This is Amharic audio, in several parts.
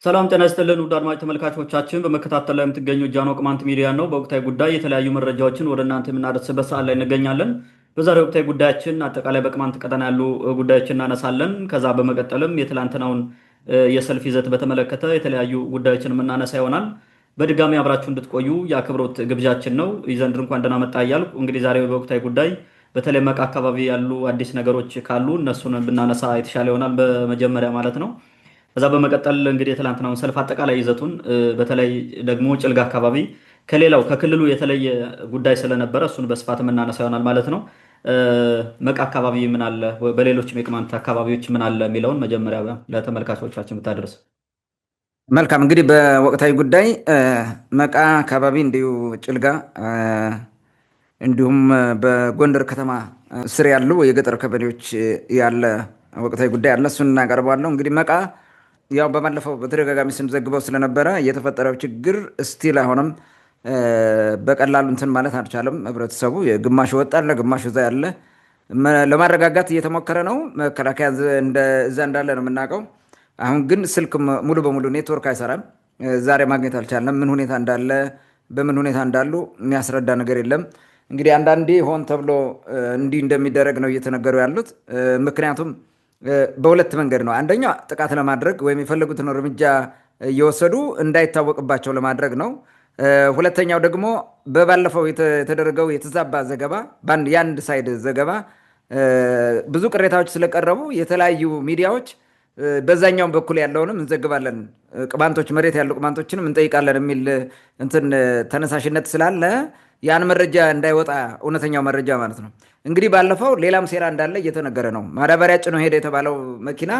ሰላም ጤና ይስጥልን ውድ አድማጭ ተመልካቾቻችን፣ በመከታተል ላይ የምትገኙ ጃኖ ቅማንት ሚዲያ ነው። በወቅታዊ ጉዳይ የተለያዩ መረጃዎችን ወደ እናንተ የምናደርስበት ሰዓት ላይ እንገኛለን። በዛሬው ወቅታዊ ጉዳያችን አጠቃላይ በቅማንት ቀጠና ያሉ ጉዳዮችን እናነሳለን። ከዛ በመቀጠልም የትላንትናውን የሰልፍ ይዘት በተመለከተ የተለያዩ ጉዳዮችን የምናነሳ ይሆናል። በድጋሚ አብራችሁ እንድትቆዩ የአክብሮት ግብዣችን ነው። ይዘንድር እንኳን ደህና መጣ እያልኩ እንግዲህ ዛሬ በወቅታዊ ጉዳይ በተለይ መቃ አካባቢ ያሉ አዲስ ነገሮች ካሉ እነሱን ብናነሳ የተሻለ ይሆናል በመጀመሪያ ማለት ነው። ከዛ በመቀጠል እንግዲህ የትላንትናውን ሰልፍ አጠቃላይ ይዘቱን በተለይ ደግሞ ጭልጋ አካባቢ ከሌላው ከክልሉ የተለየ ጉዳይ ስለነበረ እሱን በስፋት የምናነሳ ይሆናል ማለት ነው። መቃ አካባቢ ምን አለ፣ በሌሎችም የቅማንት አካባቢዎች ምን አለ የሚለውን መጀመሪያ ለተመልካቾቻችን ብታደርስ መልካም። እንግዲህ በወቅታዊ ጉዳይ መቃ አካባቢ እንዲሁ ጭልጋ እንዲሁም በጎንደር ከተማ ስር ያሉ የገጠር ቀበሌዎች ያለ ወቅታዊ ጉዳይ አለ። እሱን እናቀርባለሁ። እንግዲህ መቃ ያው በባለፈው በተደጋጋሚ ስንዘግበው ስለነበረ የተፈጠረው ችግር እስቲል አሁንም በቀላሉ እንትን ማለት አልቻለም። ህብረተሰቡ ግማሽ ወጣለ፣ ግማሽ እዛ ያለ ለማረጋጋት እየተሞከረ ነው። መከላከያ እዛ እንዳለ ነው የምናውቀው። አሁን ግን ስልክ ሙሉ በሙሉ ኔትወርክ አይሰራም። ዛሬ ማግኘት አልቻለም። ምን ሁኔታ እንዳለ በምን ሁኔታ እንዳሉ የሚያስረዳ ነገር የለም። እንግዲህ አንዳንዴ ሆን ተብሎ እንዲህ እንደሚደረግ ነው እየተነገሩ ያሉት። ምክንያቱም በሁለት መንገድ ነው። አንደኛ ጥቃት ለማድረግ ወይም የፈለጉትን እርምጃ እየወሰዱ እንዳይታወቅባቸው ለማድረግ ነው። ሁለተኛው ደግሞ በባለፈው የተደረገው የተዛባ ዘገባ የአንድ ሳይድ ዘገባ ብዙ ቅሬታዎች ስለቀረቡ የተለያዩ ሚዲያዎች በዛኛውም በኩል ያለውንም እንዘግባለን፣ ቅማንቶች መሬት ያሉ ቅማንቶችንም እንጠይቃለን የሚል እንትን ተነሳሽነት ስላለ ያን መረጃ እንዳይወጣ እውነተኛው መረጃ ማለት ነው። እንግዲህ ባለፈው ሌላም ሴራ እንዳለ እየተነገረ ነው። ማዳበሪያ ጭኖ ሄደ የተባለው መኪና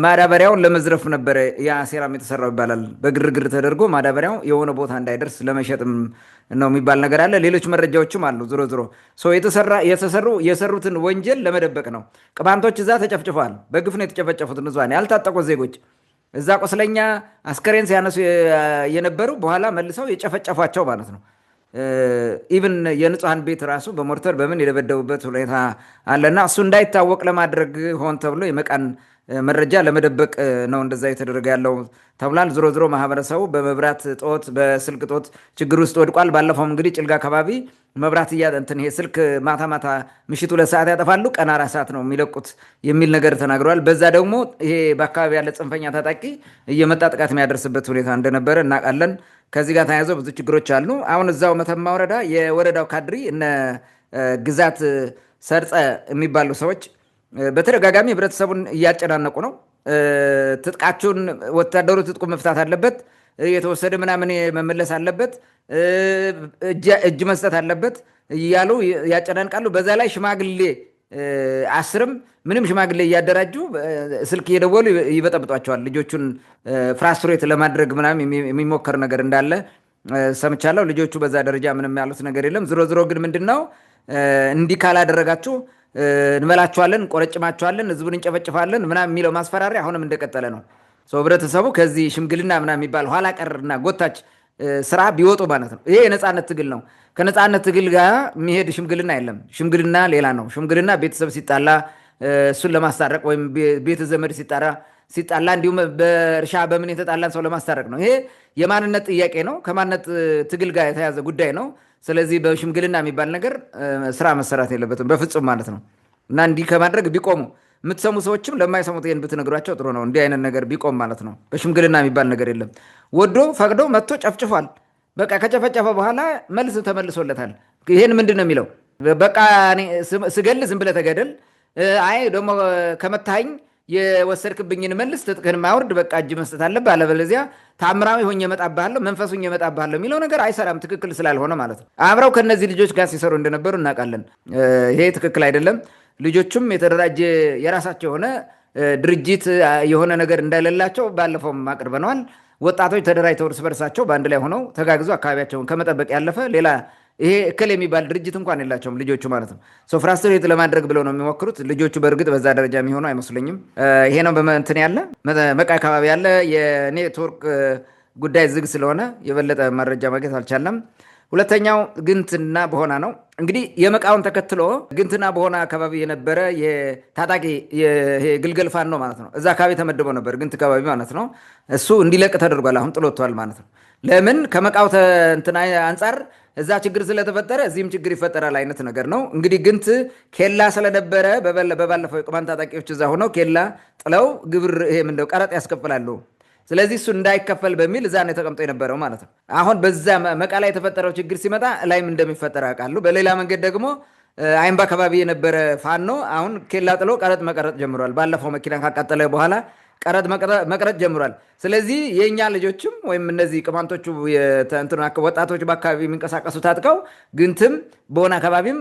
ማዳበሪያውን ለመዝረፍ ነበረ ያ ሴራም የተሰራው ይባላል። በግርግር ተደርጎ ማዳበሪያው የሆነ ቦታ እንዳይደርስ ለመሸጥም ነው የሚባል ነገር አለ። ሌሎች መረጃዎችም አሉ። ዞሮ ዞሮ የሰሩትን ወንጀል ለመደበቅ ነው። ቅማንቶች እዛ ተጨፍጭፈዋል። በግፍ ነው የተጨፈጨፉት። ንጹሃን ያልታጠቁት ዜጎች እዛ ቆስለኛ አስከሬን ሲያነሱ የነበሩ በኋላ መልሰው የጨፈጨፏቸው ማለት ነው። ኢቭን የንጹሃን ቤት ራሱ በሞርተር በምን የደበደቡበት ሁኔታ አለና እሱ እንዳይታወቅ ለማድረግ ሆን ተብሎ የመቃን መረጃ ለመደበቅ ነው እንደዛ የተደረገ ያለው ተብሏል። ዞሮ ዞሮ ማህበረሰቡ በመብራት ጦት በስልክ ጦት ችግር ውስጥ ወድቋል። ባለፈው እንግዲህ ጭልጋ አካባቢ መብራት ይሄ ስልክ ማታ ማታ ምሽት 2 ሰዓት ያጠፋሉ፣ ቀን 4 ሰዓት ነው የሚለቁት የሚል ነገር ተናግረዋል። በዛ ደግሞ ይሄ በአካባቢ ያለ ጽንፈኛ ታጣቂ እየመጣ ጥቃት የሚያደርስበት ሁኔታ እንደነበረ እናውቃለን። ከዚህ ጋር ተያይዘው ብዙ ችግሮች አሉ። አሁን እዛው መተማ ወረዳ የወረዳው ካድሪ እነ ግዛት ሰርጸ የሚባሉ ሰዎች በተደጋጋሚ ህብረተሰቡን እያጨናነቁ ነው። ትጥቃችሁን ወታደሩ ትጥቁ መፍታት አለበት፣ የተወሰደ ምናምን መመለስ አለበት፣ እጅ መስጠት አለበት እያሉ ያጨናንቃሉ። በዛ ላይ ሽማግሌ አስርም ምንም ሽማግሌ እያደራጁ ስልክ እየደወሉ ይበጠብጧቸዋል። ልጆቹን ፍራስትሬት ለማድረግ ምናምን የሚሞከር ነገር እንዳለ ሰምቻለሁ። ልጆቹ በዛ ደረጃ ምንም ያሉት ነገር የለም። ዝሮ ዝሮ ግን ምንድነው እንዲህ ካላደረጋችሁ እንበላችኋለን፣ እንቆረጭማችኋለን፣ ህዝቡን እንጨፈጭፋለን ምናምን የሚለው ማስፈራሪያ አሁንም እንደቀጠለ ነው። ህብረተሰቡ ከዚህ ሽምግልና ምናምን የሚባል ኋላ ቀርና ጎታች ስራ ቢወጡ ማለት ነው። ይሄ የነፃነት ትግል ነው። ከነፃነት ትግል ጋር የሚሄድ ሽምግልና የለም። ሽምግልና ሌላ ነው። ሽምግልና ቤተሰብ ሲጣላ እሱን ለማስታረቅ ወይም ቤተ ዘመድ ሲጣላ እንዲሁም በእርሻ በምን የተጣላን ሰው ለማስታረቅ ነው። ይሄ የማንነት ጥያቄ ነው። ከማንነት ትግል ጋር የተያዘ ጉዳይ ነው። ስለዚህ በሽምግልና የሚባል ነገር ስራ መሰራት የለበትም በፍጹም ማለት ነው። እና እንዲህ ከማድረግ ቢቆሙ የምትሰሙ ሰዎችም ለማይሰሙት ይህን ብትነግሯቸው ጥሩ ነው። እንዲህ አይነት ነገር ቢቆም ማለት ነው። በሽምግልና የሚባል ነገር የለም። ወዶ ፈቅዶ መጥቶ ጨፍጭፏል። በቃ ከጨፈጨፈ በኋላ መልስ ተመልሶለታል። ይሄን ምንድን ነው የሚለው? በቃ ስገል ዝም ብለህ ተገደል፣ አይ ደግሞ ከመታኝ የወሰድክብኝን መልስ፣ ትጥቅህን ማውርድ፣ በቃ እጅ መስጠት አለብህ፣ አለበለዚያ ታምራዊ ሆኜ እመጣብሃለሁ፣ መንፈስ ሆኜ እመጣብሃለሁ የሚለው ነገር አይሰራም። ትክክል ስላልሆነ ማለት ነው። አብረው ከነዚህ ልጆች ጋር ሲሰሩ እንደነበሩ እናውቃለን። ይሄ ትክክል አይደለም። ልጆቹም የተደራጀ የራሳቸው የሆነ ድርጅት የሆነ ነገር እንደሌላቸው ባለፈውም አቅርበነዋል። ወጣቶች ተደራጅተው እርስ በርሳቸው በአንድ ላይ ሆነው ተጋግዞ አካባቢያቸውን ከመጠበቅ ያለፈ ሌላ ይሄ እክል የሚባል ድርጅት እንኳን የላቸውም ልጆቹ ማለት ነው። ፍራስትሬት ለማድረግ ብለው ነው የሚሞክሩት ልጆቹ። በእርግጥ በዛ ደረጃ የሚሆኑ አይመስለኝም። ይሄ ነው በእንትን ያለ መቃ አካባቢ ያለ የኔትወርክ ጉዳይ ዝግ ስለሆነ የበለጠ መረጃ ማግኘት አልቻለም። ሁለተኛው ግንትና በሆና ነው። እንግዲህ የመቃውን ተከትሎ ግንትና በሆና አካባቢ የነበረ የታጣቂ ግልገል ፋኖ ማለት ነው። እዛ አካባቢ ተመድቦ ነበር፣ ግንት አካባቢ ማለት ነው። እሱ እንዲለቅ ተደርጓል። አሁን ጥሎቷል ማለት ነው። ለምን? ከመቃው እንትና አንጻር እዛ ችግር ስለተፈጠረ እዚህም ችግር ይፈጠራል አይነት ነገር ነው። እንግዲህ ግንት ኬላ ስለነበረ በባለፈው የቅማንት ታጣቂዎች እዛ ሆነው ኬላ ጥለው ግብር ይሄ ምንድነው ቀረጥ ያስከፍላሉ። ስለዚህ እሱ እንዳይከፈል በሚል እዛ ነው ተቀምጦ የነበረው ማለት ነው። አሁን በዛ መቃ ላይ የተፈጠረው ችግር ሲመጣ ላይም እንደሚፈጠር ያውቃሉ። በሌላ መንገድ ደግሞ አይምባ አካባቢ የነበረ ፋኖ አሁን ኬላ ጥሎ ቀረጥ መቀረጥ ጀምሯል። ባለፈው መኪና ካቃጠለ በኋላ ቀረጥ መቅረጥ ጀምሯል። ስለዚህ የእኛ ልጆችም ወይም እነዚህ ቅማንቶቹ ወጣቶች በአካባቢ የሚንቀሳቀሱ ታጥቀው ግንትም በሆነ አካባቢም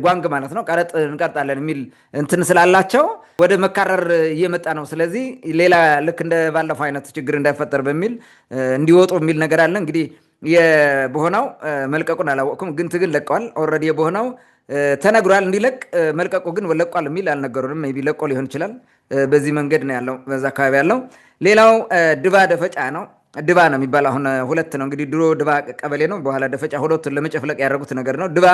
ጓንግ ማለት ነው ቀረጥ እንቀርጣለን የሚል እንትን ስላላቸው ወደ መካረር እየመጣ ነው። ስለዚህ ሌላ ልክ እንደ ባለፈው አይነት ችግር እንዳይፈጠር በሚል እንዲወጡ የሚል ነገር አለ። እንግዲህ የበሆናው መልቀቁን አላወቅኩም። ግንት ግን ለቀዋል። ኦልሬዲ የበሆናው ተነግሯል እንዲለቅ፣ መልቀቁ ግን ለቋል የሚል አልነገሩንም። ቢ ለቆ ሊሆን ይችላል። በዚህ መንገድ ነው ያለው፣ በዛ አካባቢ ያለው። ሌላው ድባ ደፈጫ ነው። ድባ ነው የሚባል አሁን ሁለት ነው እንግዲህ። ድሮ ድባ ቀበሌ ነው፣ በኋላ ደፈጫ። ሁለቱን ለመጨፍለቅ ያደረጉት ነገር ነው። ድባ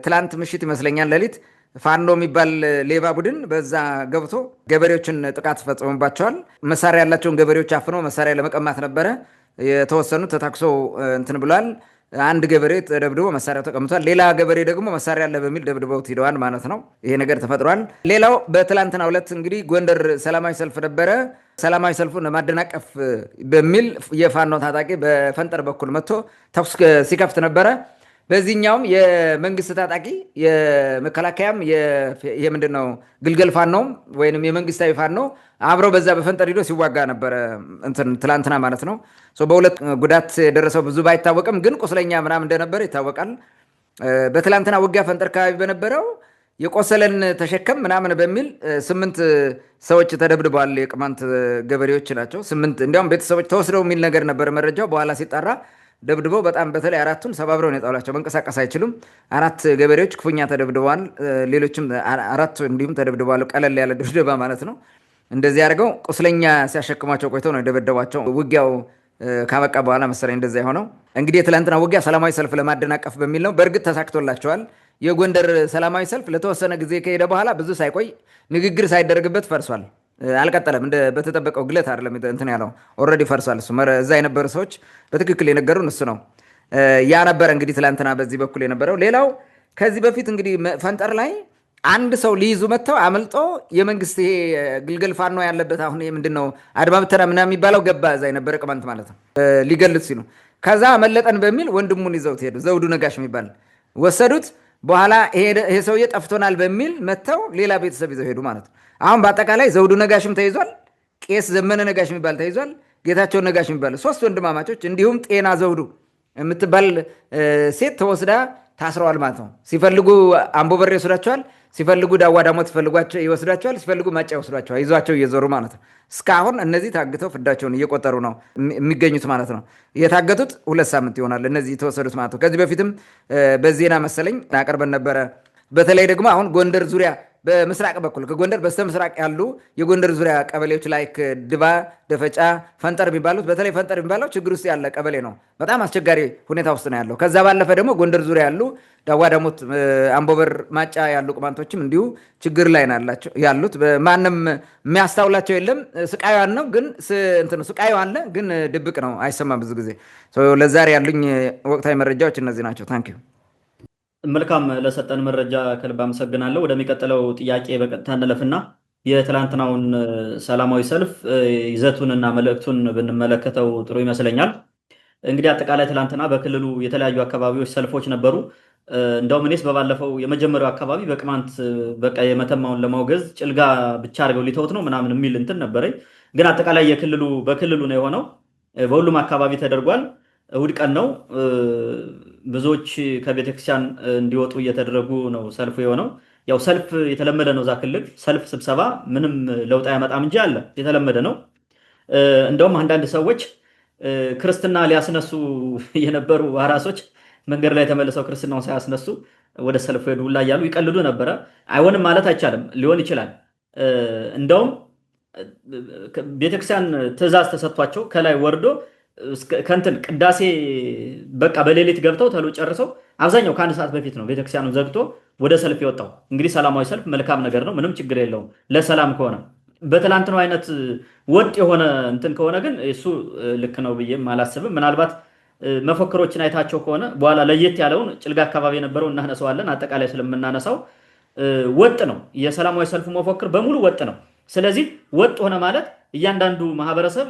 ትላንት ምሽት ይመስለኛል ሌሊት ፋኖ የሚባል ሌባ ቡድን በዛ ገብቶ ገበሬዎችን ጥቃት ፈጽሞባቸዋል። መሳሪያ ያላቸውን ገበሬዎች አፍኖ መሳሪያ ለመቀማት ነበረ። የተወሰኑ ተታክሶ እንትን ብሏል። አንድ ገበሬ ተደብድቦ መሳሪያው ተቀምጧል። ሌላ ገበሬ ደግሞ መሳሪያ አለ በሚል ደብድበውት ሂደዋል ማለት ነው። ይሄ ነገር ተፈጥሯል። ሌላው በትላንትና ሁለት እንግዲህ ጎንደር ሰላማዊ ሰልፍ ነበረ። ሰላማዊ ሰልፉን ለማደናቀፍ በሚል የፋኖ ታጣቂ በፈንጠር በኩል መጥቶ ተኩስ ሲከፍት ነበረ። በዚህኛውም የመንግስት ታጣቂ የመከላከያም የምንድነው ግልገል ፋኖም ወይንም የመንግስታዊ ፋኖ አብረው በዛ በፈንጠር ሂዶ ሲዋጋ ነበረ ትላንትና ማለት ነው። በሁለት ጉዳት የደረሰው ብዙ ባይታወቅም ግን ቁስለኛ ምናምን እንደነበረ ይታወቃል። በትላንትና ውጊያ ፈንጠር አካባቢ በነበረው የቆሰለን ተሸከም ምናምን በሚል 8 ሰዎች ተደብድበዋል። የቅማንት ገበሬዎች ናቸው 8 እንዲያውም ቤተሰቦች ተወስደው የሚል ነገር ነበር መረጃው። በኋላ ሲጣራ ደብድበው በጣም በተለይ 4ቱን ሰባብረው ነው የጣሏቸው። መንቀሳቀስ አይችሉም። 4 ገበሬዎች ክፉኛ ተደብድበዋል። ሌሎችም 4 እንዲሁም ተደብድበዋል። ቀለል ያለ ድብደባ ማለት ነው። እንደዚህ አድርገው ቁስለኛ ሲያሸክሟቸው ቆይተው ነው የደበደቧቸው። ውጊያው ካበቃ በኋላ መሰለኝ እንደዛ የሆነው። እንግዲህ የትላንትና ውጊያ ሰላማዊ ሰልፍ ለማደናቀፍ በሚል ነው። በእርግጥ ተሳክቶላቸዋል። የጎንደር ሰላማዊ ሰልፍ ለተወሰነ ጊዜ ከሄደ በኋላ ብዙ ሳይቆይ ንግግር ሳይደረግበት ፈርሷል። አልቀጠለም። በተጠበቀው ግለት አይደለም እንትን ያለው ኦልሬዲ ፈርሷል። እሱ እዛ የነበሩ ሰዎች በትክክል የነገሩን እሱ ነው። ያ ነበረ እንግዲህ ትላንትና በዚህ በኩል የነበረው። ሌላው ከዚህ በፊት እንግዲህ ፈንጠር ላይ አንድ ሰው ሊይዙ መጥተው አመልጦ የመንግስት ይሄ ግልገል ፋኖ ያለበት አሁን ምንድነው አድማ ብተና ምናምን የሚባለው ገባ እዛ የነበረ ቅማንት ማለት ነው ሊገልት ሲሉ ከዛ አመለጠን በሚል ወንድሙን ይዘውት ሄዱ። ዘውዱ ነጋሽ የሚባል ወሰዱት። በኋላ ይሄ ሰውዬ ጠፍቶናል በሚል መጥተው ሌላ ቤተሰብ ይዘው ሄዱ ማለት ነው። አሁን በአጠቃላይ ዘውዱ ነጋሽም ተይዟል። ቄስ ዘመነ ነጋሽ የሚባል ተይዟል። ጌታቸው ነጋሽ የሚባል 3 ወንድማማቾች እንዲሁም ጤና ዘውዱ የምትባል ሴት ተወስዳ ታስረዋል ማለት ነው። ሲፈልጉ አምቦ በር ይወስዷቸዋል፣ ሲፈልጉ ዳዋ ዳሞት ይወስዷቸዋል፣ ሲፈልጉ ማጫ ይወስዷቸዋል። ይዟቸው እየዞሩ ማለት ነው። እስካሁን እነዚህ ታግተው ፍዳቸውን እየቆጠሩ ነው የሚገኙት ማለት ነው። የታገቱት 2 ሳምንት ይሆናል እነዚህ የተወሰዱት ማለት ነው። ከዚህ በፊትም በዜና መሰለኝ አቀርበን ነበረ። በተለይ ደግሞ አሁን ጎንደር ዙሪያ በምስራቅ በኩል ከጎንደር በስተ ምስራቅ ያሉ የጎንደር ዙሪያ ቀበሌዎች ላይ ድባ፣ ደፈጫ፣ ፈንጠር የሚባሉት በተለይ ፈንጠር የሚባለው ችግር ውስጥ ያለ ቀበሌ ነው። በጣም አስቸጋሪ ሁኔታ ውስጥ ነው ያለው። ከዛ ባለፈ ደግሞ ጎንደር ዙሪያ ያሉ ዳዋ ዳሞት፣ አምቦበር፣ ማጫ ያሉ ቅማንቶችም እንዲሁ ችግር ላይ ያሉት። ማንም የሚያስታውላቸው የለም። ስቃዩ ነው ግን ስቃዩ አለ ግን ድብቅ ነው፣ አይሰማም ብዙ ጊዜ። ለዛሬ ያሉኝ ወቅታዊ መረጃዎች እነዚህ ናቸው። ታንኪዩ። መልካም፣ ለሰጠን መረጃ ከልብ አመሰግናለሁ። ወደሚቀጥለው ጥያቄ በቀጥታ እንለፍና የትላንትናውን ሰላማዊ ሰልፍ ይዘቱንና መልእክቱን ብንመለከተው ጥሩ ይመስለኛል። እንግዲህ አጠቃላይ ትላንትና በክልሉ የተለያዩ አካባቢዎች ሰልፎች ነበሩ። እንደውም እኔስ በባለፈው የመጀመሪያው አካባቢ በቅማንት በቃ የመተማውን ለማውገዝ ጭልጋ ብቻ አድርገው ሊተውት ነው ምናምን የሚል እንትን ነበረኝ። ግን አጠቃላይ በክልሉ ነው የሆነው። በሁሉም አካባቢ ተደርጓል። እሑድ ቀን ነው። ብዙዎች ከቤተክርስቲያን እንዲወጡ እየተደረጉ ነው ሰልፉ የሆነው። ያው ሰልፍ የተለመደ ነው። እዛ ክልል ሰልፍ፣ ስብሰባ ምንም ለውጥ አያመጣም እንጂ አለ፣ የተለመደ ነው። እንደውም አንዳንድ ሰዎች ክርስትና ሊያስነሱ የነበሩ አራሶች መንገድ ላይ ተመልሰው ክርስትናውን ሳያስነሱ ወደ ሰልፉ ሄዱ ላይ ያሉ ይቀልዱ ነበረ። አይሆንም ማለት አይቻልም፣ ሊሆን ይችላል። እንደውም ቤተክርስቲያን ትእዛዝ ተሰጥቷቸው ከላይ ወርዶ ከንትን ቅዳሴ በቃ በሌሊት ገብተው ተሎ ጨርሰው አብዛኛው ከአንድ ሰዓት በፊት ነው ቤተክርስቲያኑ ዘግቶ ወደ ሰልፍ የወጣው። እንግዲህ ሰላማዊ ሰልፍ መልካም ነገር ነው፣ ምንም ችግር የለውም ለሰላም ከሆነ። በትላንትናው አይነት ወጥ የሆነ እንትን ከሆነ ግን እሱ ልክ ነው ብዬም አላስብም። ምናልባት መፈክሮችን አይታቸው ከሆነ በኋላ ለየት ያለውን ጭልጋ አካባቢ የነበረው እናነሳዋለን። አጠቃላይ ስለምናነሳው ወጥ ነው፣ የሰላማዊ ሰልፉ መፈክር በሙሉ ወጥ ነው። ስለዚህ ወጥ ሆነ ማለት እያንዳንዱ ማህበረሰብ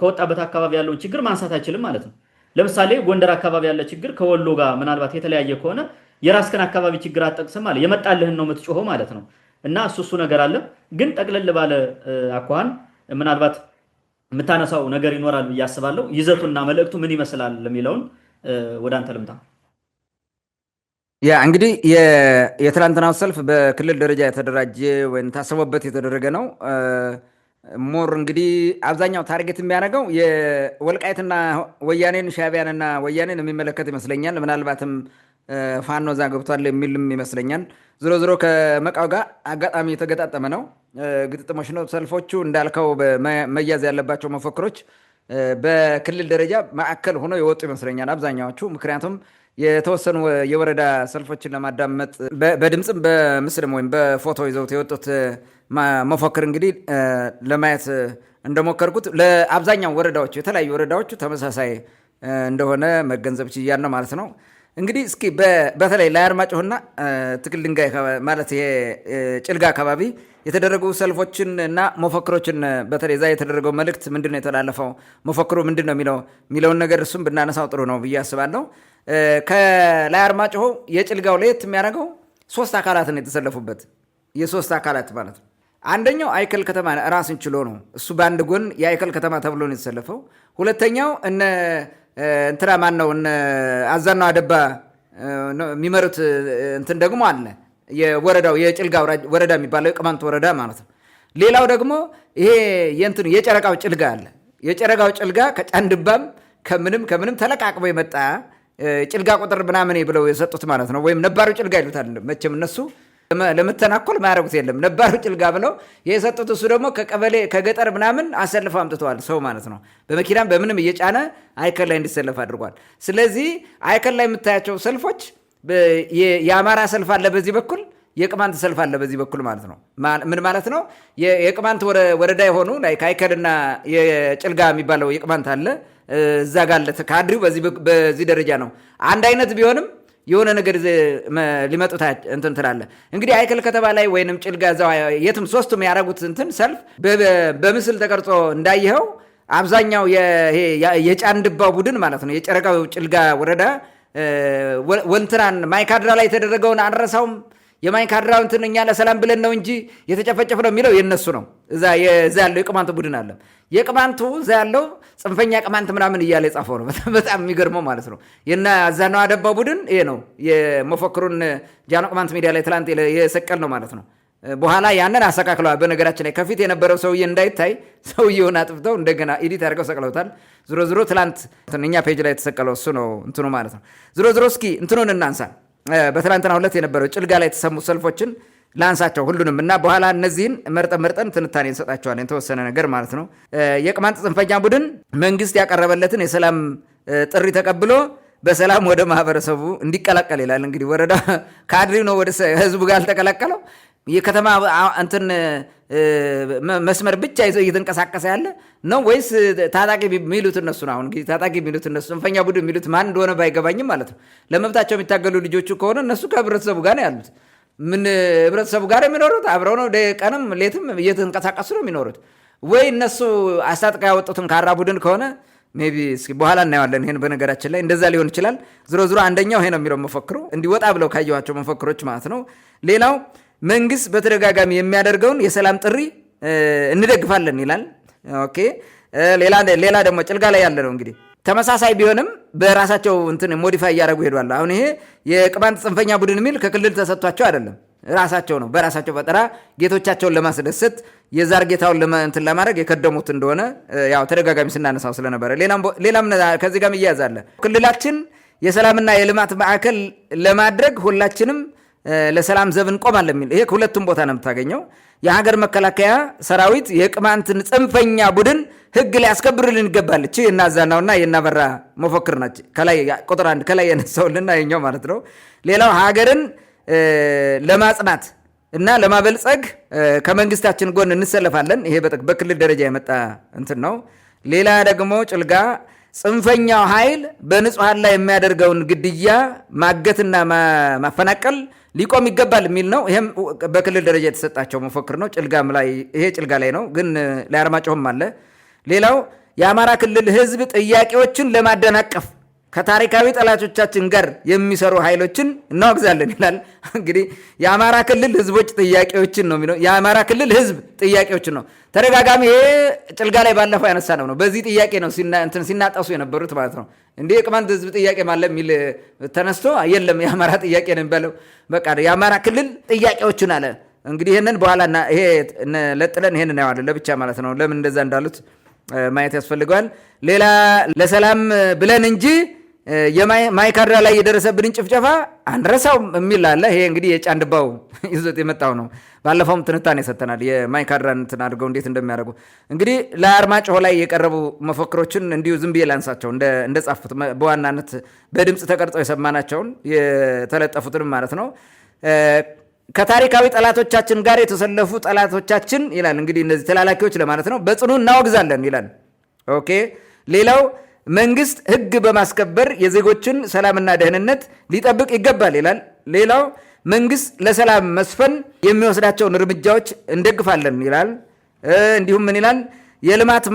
ከወጣበት አካባቢ ያለውን ችግር ማንሳት አይችልም ማለት ነው። ለምሳሌ ጎንደር አካባቢ ያለ ችግር ከወሎ ጋር ምናልባት የተለያየ ከሆነ የራስህን አካባቢ ችግር አትጠቅስም ማለት የመጣልህን ነው የምትጮኸው ማለት ነው። እና እሱ ነገር አለ። ግን ጠቅለል ባለ አኳኋን ምናልባት የምታነሳው ነገር ይኖራል ብዬ አስባለሁ። ይዘቱና መልእክቱ ምን ይመስላል የሚለውን ወደ አንተ ልምጣ። ያ እንግዲህ የትላንትናው ሰልፍ በክልል ደረጃ የተደራጀ ወይም ታስቦበት የተደረገ ነው። ሞር እንግዲህ አብዛኛው ታርጌት የሚያደርገው የወልቃይትና ወያኔን ሻዕቢያንና ወያኔን የሚመለከት ይመስለኛል። ምናልባትም ፋኖ እዛ ገብቷል የሚልም ይመስለኛል። ዞሮ ዞሮ ከመቃው ጋር አጋጣሚ የተገጣጠመ ነው፣ ግጥጥሞች ነው። ሰልፎቹ እንዳልከው መያዝ ያለባቸው መፈክሮች በክልል ደረጃ ማዕከል ሆኖ የወጡ ይመስለኛል አብዛኛዎቹ። ምክንያቱም የተወሰኑ የወረዳ ሰልፎችን ለማዳመጥ በድምፅም በምስልም ወይም በፎቶ ይዘውት የወጡት መፈክር እንግዲህ ለማየት እንደሞከርኩት ለአብዛኛው ወረዳዎቹ የተለያዩ ወረዳዎቹ ተመሳሳይ እንደሆነ መገንዘብ ችያለሁ ማለት ነው። እንግዲህ እስኪ በተለይ ላይ አርማጭሆና ትክል ድንጋይ ማለት ጭልጋ አካባቢ የተደረጉ ሰልፎችን እና መፈክሮችን በተለይ እዛ የተደረገው መልእክት ምንድን ነው የተላለፈው መፈክሩ ምንድን ነው የሚለውን ነገር እሱም ብናነሳው ጥሩ ነው ብዬ አስባለሁ። ከላይ አርማጭሆ የጭልጋው ለየት የሚያደርገው 3 አካላትን የተሰለፉበት የሶስት አካላት ማለት ነው። አንደኛው አይከል ከተማ ራስን ችሎ ነው። እሱ በአንድ ጎን የአይከል ከተማ ተብሎ ነው የተሰለፈው። ሁለተኛው እንትና ማን ነው አዛናው አደባ የሚመሩት እንትን ደግሞ አለ የወረዳው የጭልጋ ወረዳ የሚባለው የቅማንት ወረዳ ማለት ነው። ሌላው ደግሞ ይሄ የእንትኑ የጨረቃው ጭልጋ አለ። የጨረቃው ጭልጋ ከጫንድባም ከምንም ተለቃቅቦ የመጣ ጭልጋ ቁጥር ምናምን ብለው የሰጡት ማለት ነው። ወይም ነባሩ ጭልጋ ይሉታል። መቼም እነሱ ለመተናኮል ማያረጉት የለም። ነባሩ ጭልጋ ብለው የሰጡት እሱ ደግሞ ከቀበሌ ከገጠር ምናምን አሰልፈው አምጥተዋል ሰው ማለት ነው። በመኪናም በምንም እየጫነ አይከል ላይ እንዲሰለፍ አድርጓል። ስለዚህ አይከል ላይ የምታያቸው ሰልፎች የአማራ ሰልፍ አለ በዚህ በኩል፣ የቅማንት ሰልፍ አለ በዚህ በኩል ማለት ነው። ምን ማለት ነው? የቅማንት ወረዳ የሆኑ አይከልና የጭልጋ የሚባለው የቅማንት አለ እዛ ጋር ካድሪው በዚህ ደረጃ ነው። አንድ አይነት ቢሆንም የሆነ ነገር ሊመጡት እንትን ትላለ። እንግዲህ አይከል ከተማ ላይ ወይንም ጭልጋ እዛው የትም ሶስቱም ያደረጉት እንትን ሰልፍ በምስል ተቀርጾ እንዳየኸው አብዛኛው የጫንድባው ቡድን ማለት ነው የጨረቃው ጭልጋ ወረዳ ወንትናን ማይካድራ ላይ የተደረገውን አንረሳውም። የማይካድራው እንትን እኛ ለሰላም ብለን ነው እንጂ የተጨፈጨፍ ነው የሚለው የነሱ ነው። እዛ ያለው የቅማንት ቡድን አለ። የቅማንቱ እዛ ያለው ጽንፈኛ ቅማንት ምናምን እያለ የጻፈው ነው። በጣም የሚገርመው ማለት ነው። የና አዛናው አደባ ቡድን ይሄ ነው የመፈክሩን ጃኖ ቅማንት ሚዲያ ላይ ትላንት የሰቀል ነው ማለት ነው። በኋላ ያንን አስተካክለዋል። በነገራችን ላይ ከፊት የነበረው ሰውዬ እንዳይታይ ሰውዬውን አጥፍተው እንደገና ኤዲት አድርገው ሰቅለውታል። ዝሮ ትላንት እኛ ፔጅ ላይ የተሰቀለው እሱ ነው እንትኑ ማለት ነው። ዝሮ እስኪ እንትኑን እናንሳ። በትላንትና ሁለት የነበረው ጭልጋ ላይ የተሰሙ ሰልፎችን ላንሳቸው ሁሉንም እና በኋላ እነዚህን መርጠን ትንታኔ እንሰጣቸዋለን የተወሰነ ነገር ማለት ነው። የቅማንት ጽንፈኛ ቡድን መንግስት ያቀረበለትን የሰላም ጥሪ ተቀብሎ በሰላም ወደ ማህበረሰቡ እንዲቀላቀል ይላል። እንግዲህ ወረዳ ካድሪው ነው ወደ ህዝቡ ጋር አልተቀላቀለው። የከተማ እንትን መስመር ብቻ ይዘው እየተንቀሳቀሰ ያለ ነው ወይስ ታጣቂ የሚሉት እነሱ ነው? አሁን እንግዲህ ታጣቂ የሚሉት እነሱ ጽንፈኛ ቡድን የሚሉት ማን እንደሆነ ባይገባኝም ማለት ነው። ለመብታቸው የሚታገሉ ልጆቹ ከሆነ እነሱ ከህብረተሰቡ ጋር ነው ያሉት። ምን ህብረተሰቡ ጋር የሚኖሩት አብረው ነው። ቀንም ሌትም እየተንቀሳቀሱ ነው የሚኖሩት። ወይ እነሱ አስታጥቃ ያወጡትን ካራ ቡድን ከሆነ ሜይ ቢ እስኪ በኋላ እናየዋለን። ይሄን በነገራችን ላይ እንደዛ ሊሆን ይችላል። ዝሮ አንደኛው ይሄ ነው የሚለው መፈክሩ እንዲወጣ ብለው ካየኋቸው መፈክሮች ማለት ነው። ሌላው መንግስት በተደጋጋሚ የሚያደርገውን የሰላም ጥሪ እንደግፋለን ይላል። ኦኬ። ሌላ ደግሞ ጭልጋ ላይ ያለ ነው እንግዲህ ተመሳሳይ ቢሆንም በራሳቸው እንትን ሞዲፋይ እያደረጉ ሄዷል። አሁን ይሄ የቅማንት ጽንፈኛ ቡድን የሚል ከክልል ተሰጥቷቸው አይደለም፣ ራሳቸው ነው በራሳቸው ፈጠራ ጌቶቻቸውን ለማስደሰት የዛር ጌታውን እንትን ለማድረግ የከደሙት እንደሆነ ያው ተደጋጋሚ ስናነሳው ስለነበረ ሌላም ከዚህ ጋር ይያዛል። ክልላችን የሰላምና የልማት ማዕከል ለማድረግ ሁላችንም ለሰላም ዘብ እንቆማለን የሚል ይሄ ከሁለቱም ቦታ ነው የምታገኘው። የሀገር መከላከያ ሰራዊት የቅማንትን ጽንፈኛ ቡድን ህግ ሊያስከብርልን ይገባል። እቺ የናዛናውና የናበራ መፈክር ናች። ከላይ ቁጥር 1 ከላይ የነሳውልና የኛው ማለት ነው። ሌላው ሀገርን ለማጽናት እና ለማበልጸግ ከመንግስታችን ጎን እንሰለፋለን። ይሄ በክልል ደረጃ የመጣ እንትን ነው። ሌላ ደግሞ ጭልጋ ጽንፈኛው ኃይል በንጹሃን ላይ የሚያደርገውን ግድያ ማገትና ማፈናቀል ሊቆም ይገባል የሚል ነው። ይሄም በክልል ደረጃ የተሰጣቸው መፈክር ነው። ጭልጋም ላይ ይሄ ጭልጋ ላይ ነው፣ ግን ለአርማጭሆም አለ። ሌላው የአማራ ክልል ህዝብ ጥያቄዎችን ለማደናቀፍ ከታሪካዊ ጠላቶቻችን ጋር የሚሰሩ ኃይሎችን እናወግዛለን ይላል። እንግዲህ የአማራ ክልል ህዝቦች ጥያቄዎችን ነው የሚለው። የአማራ ክልል ህዝብ ጥያቄዎችን ነው ተደጋጋሚ። ይሄ ጭልጋ ላይ ባለፈው ያነሳ ነው። በዚህ ጥያቄ ነው ሲናጠሱ የነበሩት ማለት ነው። እንዲህ የቅማንት ህዝብ ጥያቄ ማለት የሚል ተነስቶ የለም የአማራ ጥያቄ ነው የሚባለው። በቃ የአማራ ክልል ጥያቄዎችን አለ። እንግዲህ ይህንን በኋላ ይሄ ለጥለን ይሄንን እናየዋለን ለብቻ ማለት ነው። ለምን እንደዛ እንዳሉት ማየት ያስፈልገዋል። ሌላ ለሰላም ብለን እንጂ የማይካድራ ላይ የደረሰብንን ጭፍጨፋ አንረሳው የሚል አለ። ይሄ እንግዲህ የጫንድባው ይዞት የመጣው ነው። ባለፈውም ትንታኔ ሰጥተናል። የማይካድራን እንትን አድርገው እንዴት እንደሚያደርጉ እንግዲህ ለአርማጭሆ ላይ የቀረቡ መፈክሮችን እንዲሁ ዝም ብዬ ላንሳቸው እንደጻፉት በዋናነት በድምፅ ተቀርጸው የሰማናቸውን የተለጠፉትንም ማለት ነው። ከታሪካዊ ጠላቶቻችን ጋር የተሰለፉ ጠላቶቻችን ይላል። እንግዲህ እነዚህ ተላላኪዎች ለማለት ነው። በጽኑ እናወግዛለን ይላል። ኦኬ። ሌላው መንግስት ህግ በማስከበር የዜጎችን ሰላምና ደህንነት ሊጠብቅ ይገባል ይላል። ሌላው መንግስት ለሰላም መስፈን የሚወስዳቸውን እርምጃዎች እንደግፋለን ይላል። እንዲሁም ምን ይላል? የልማት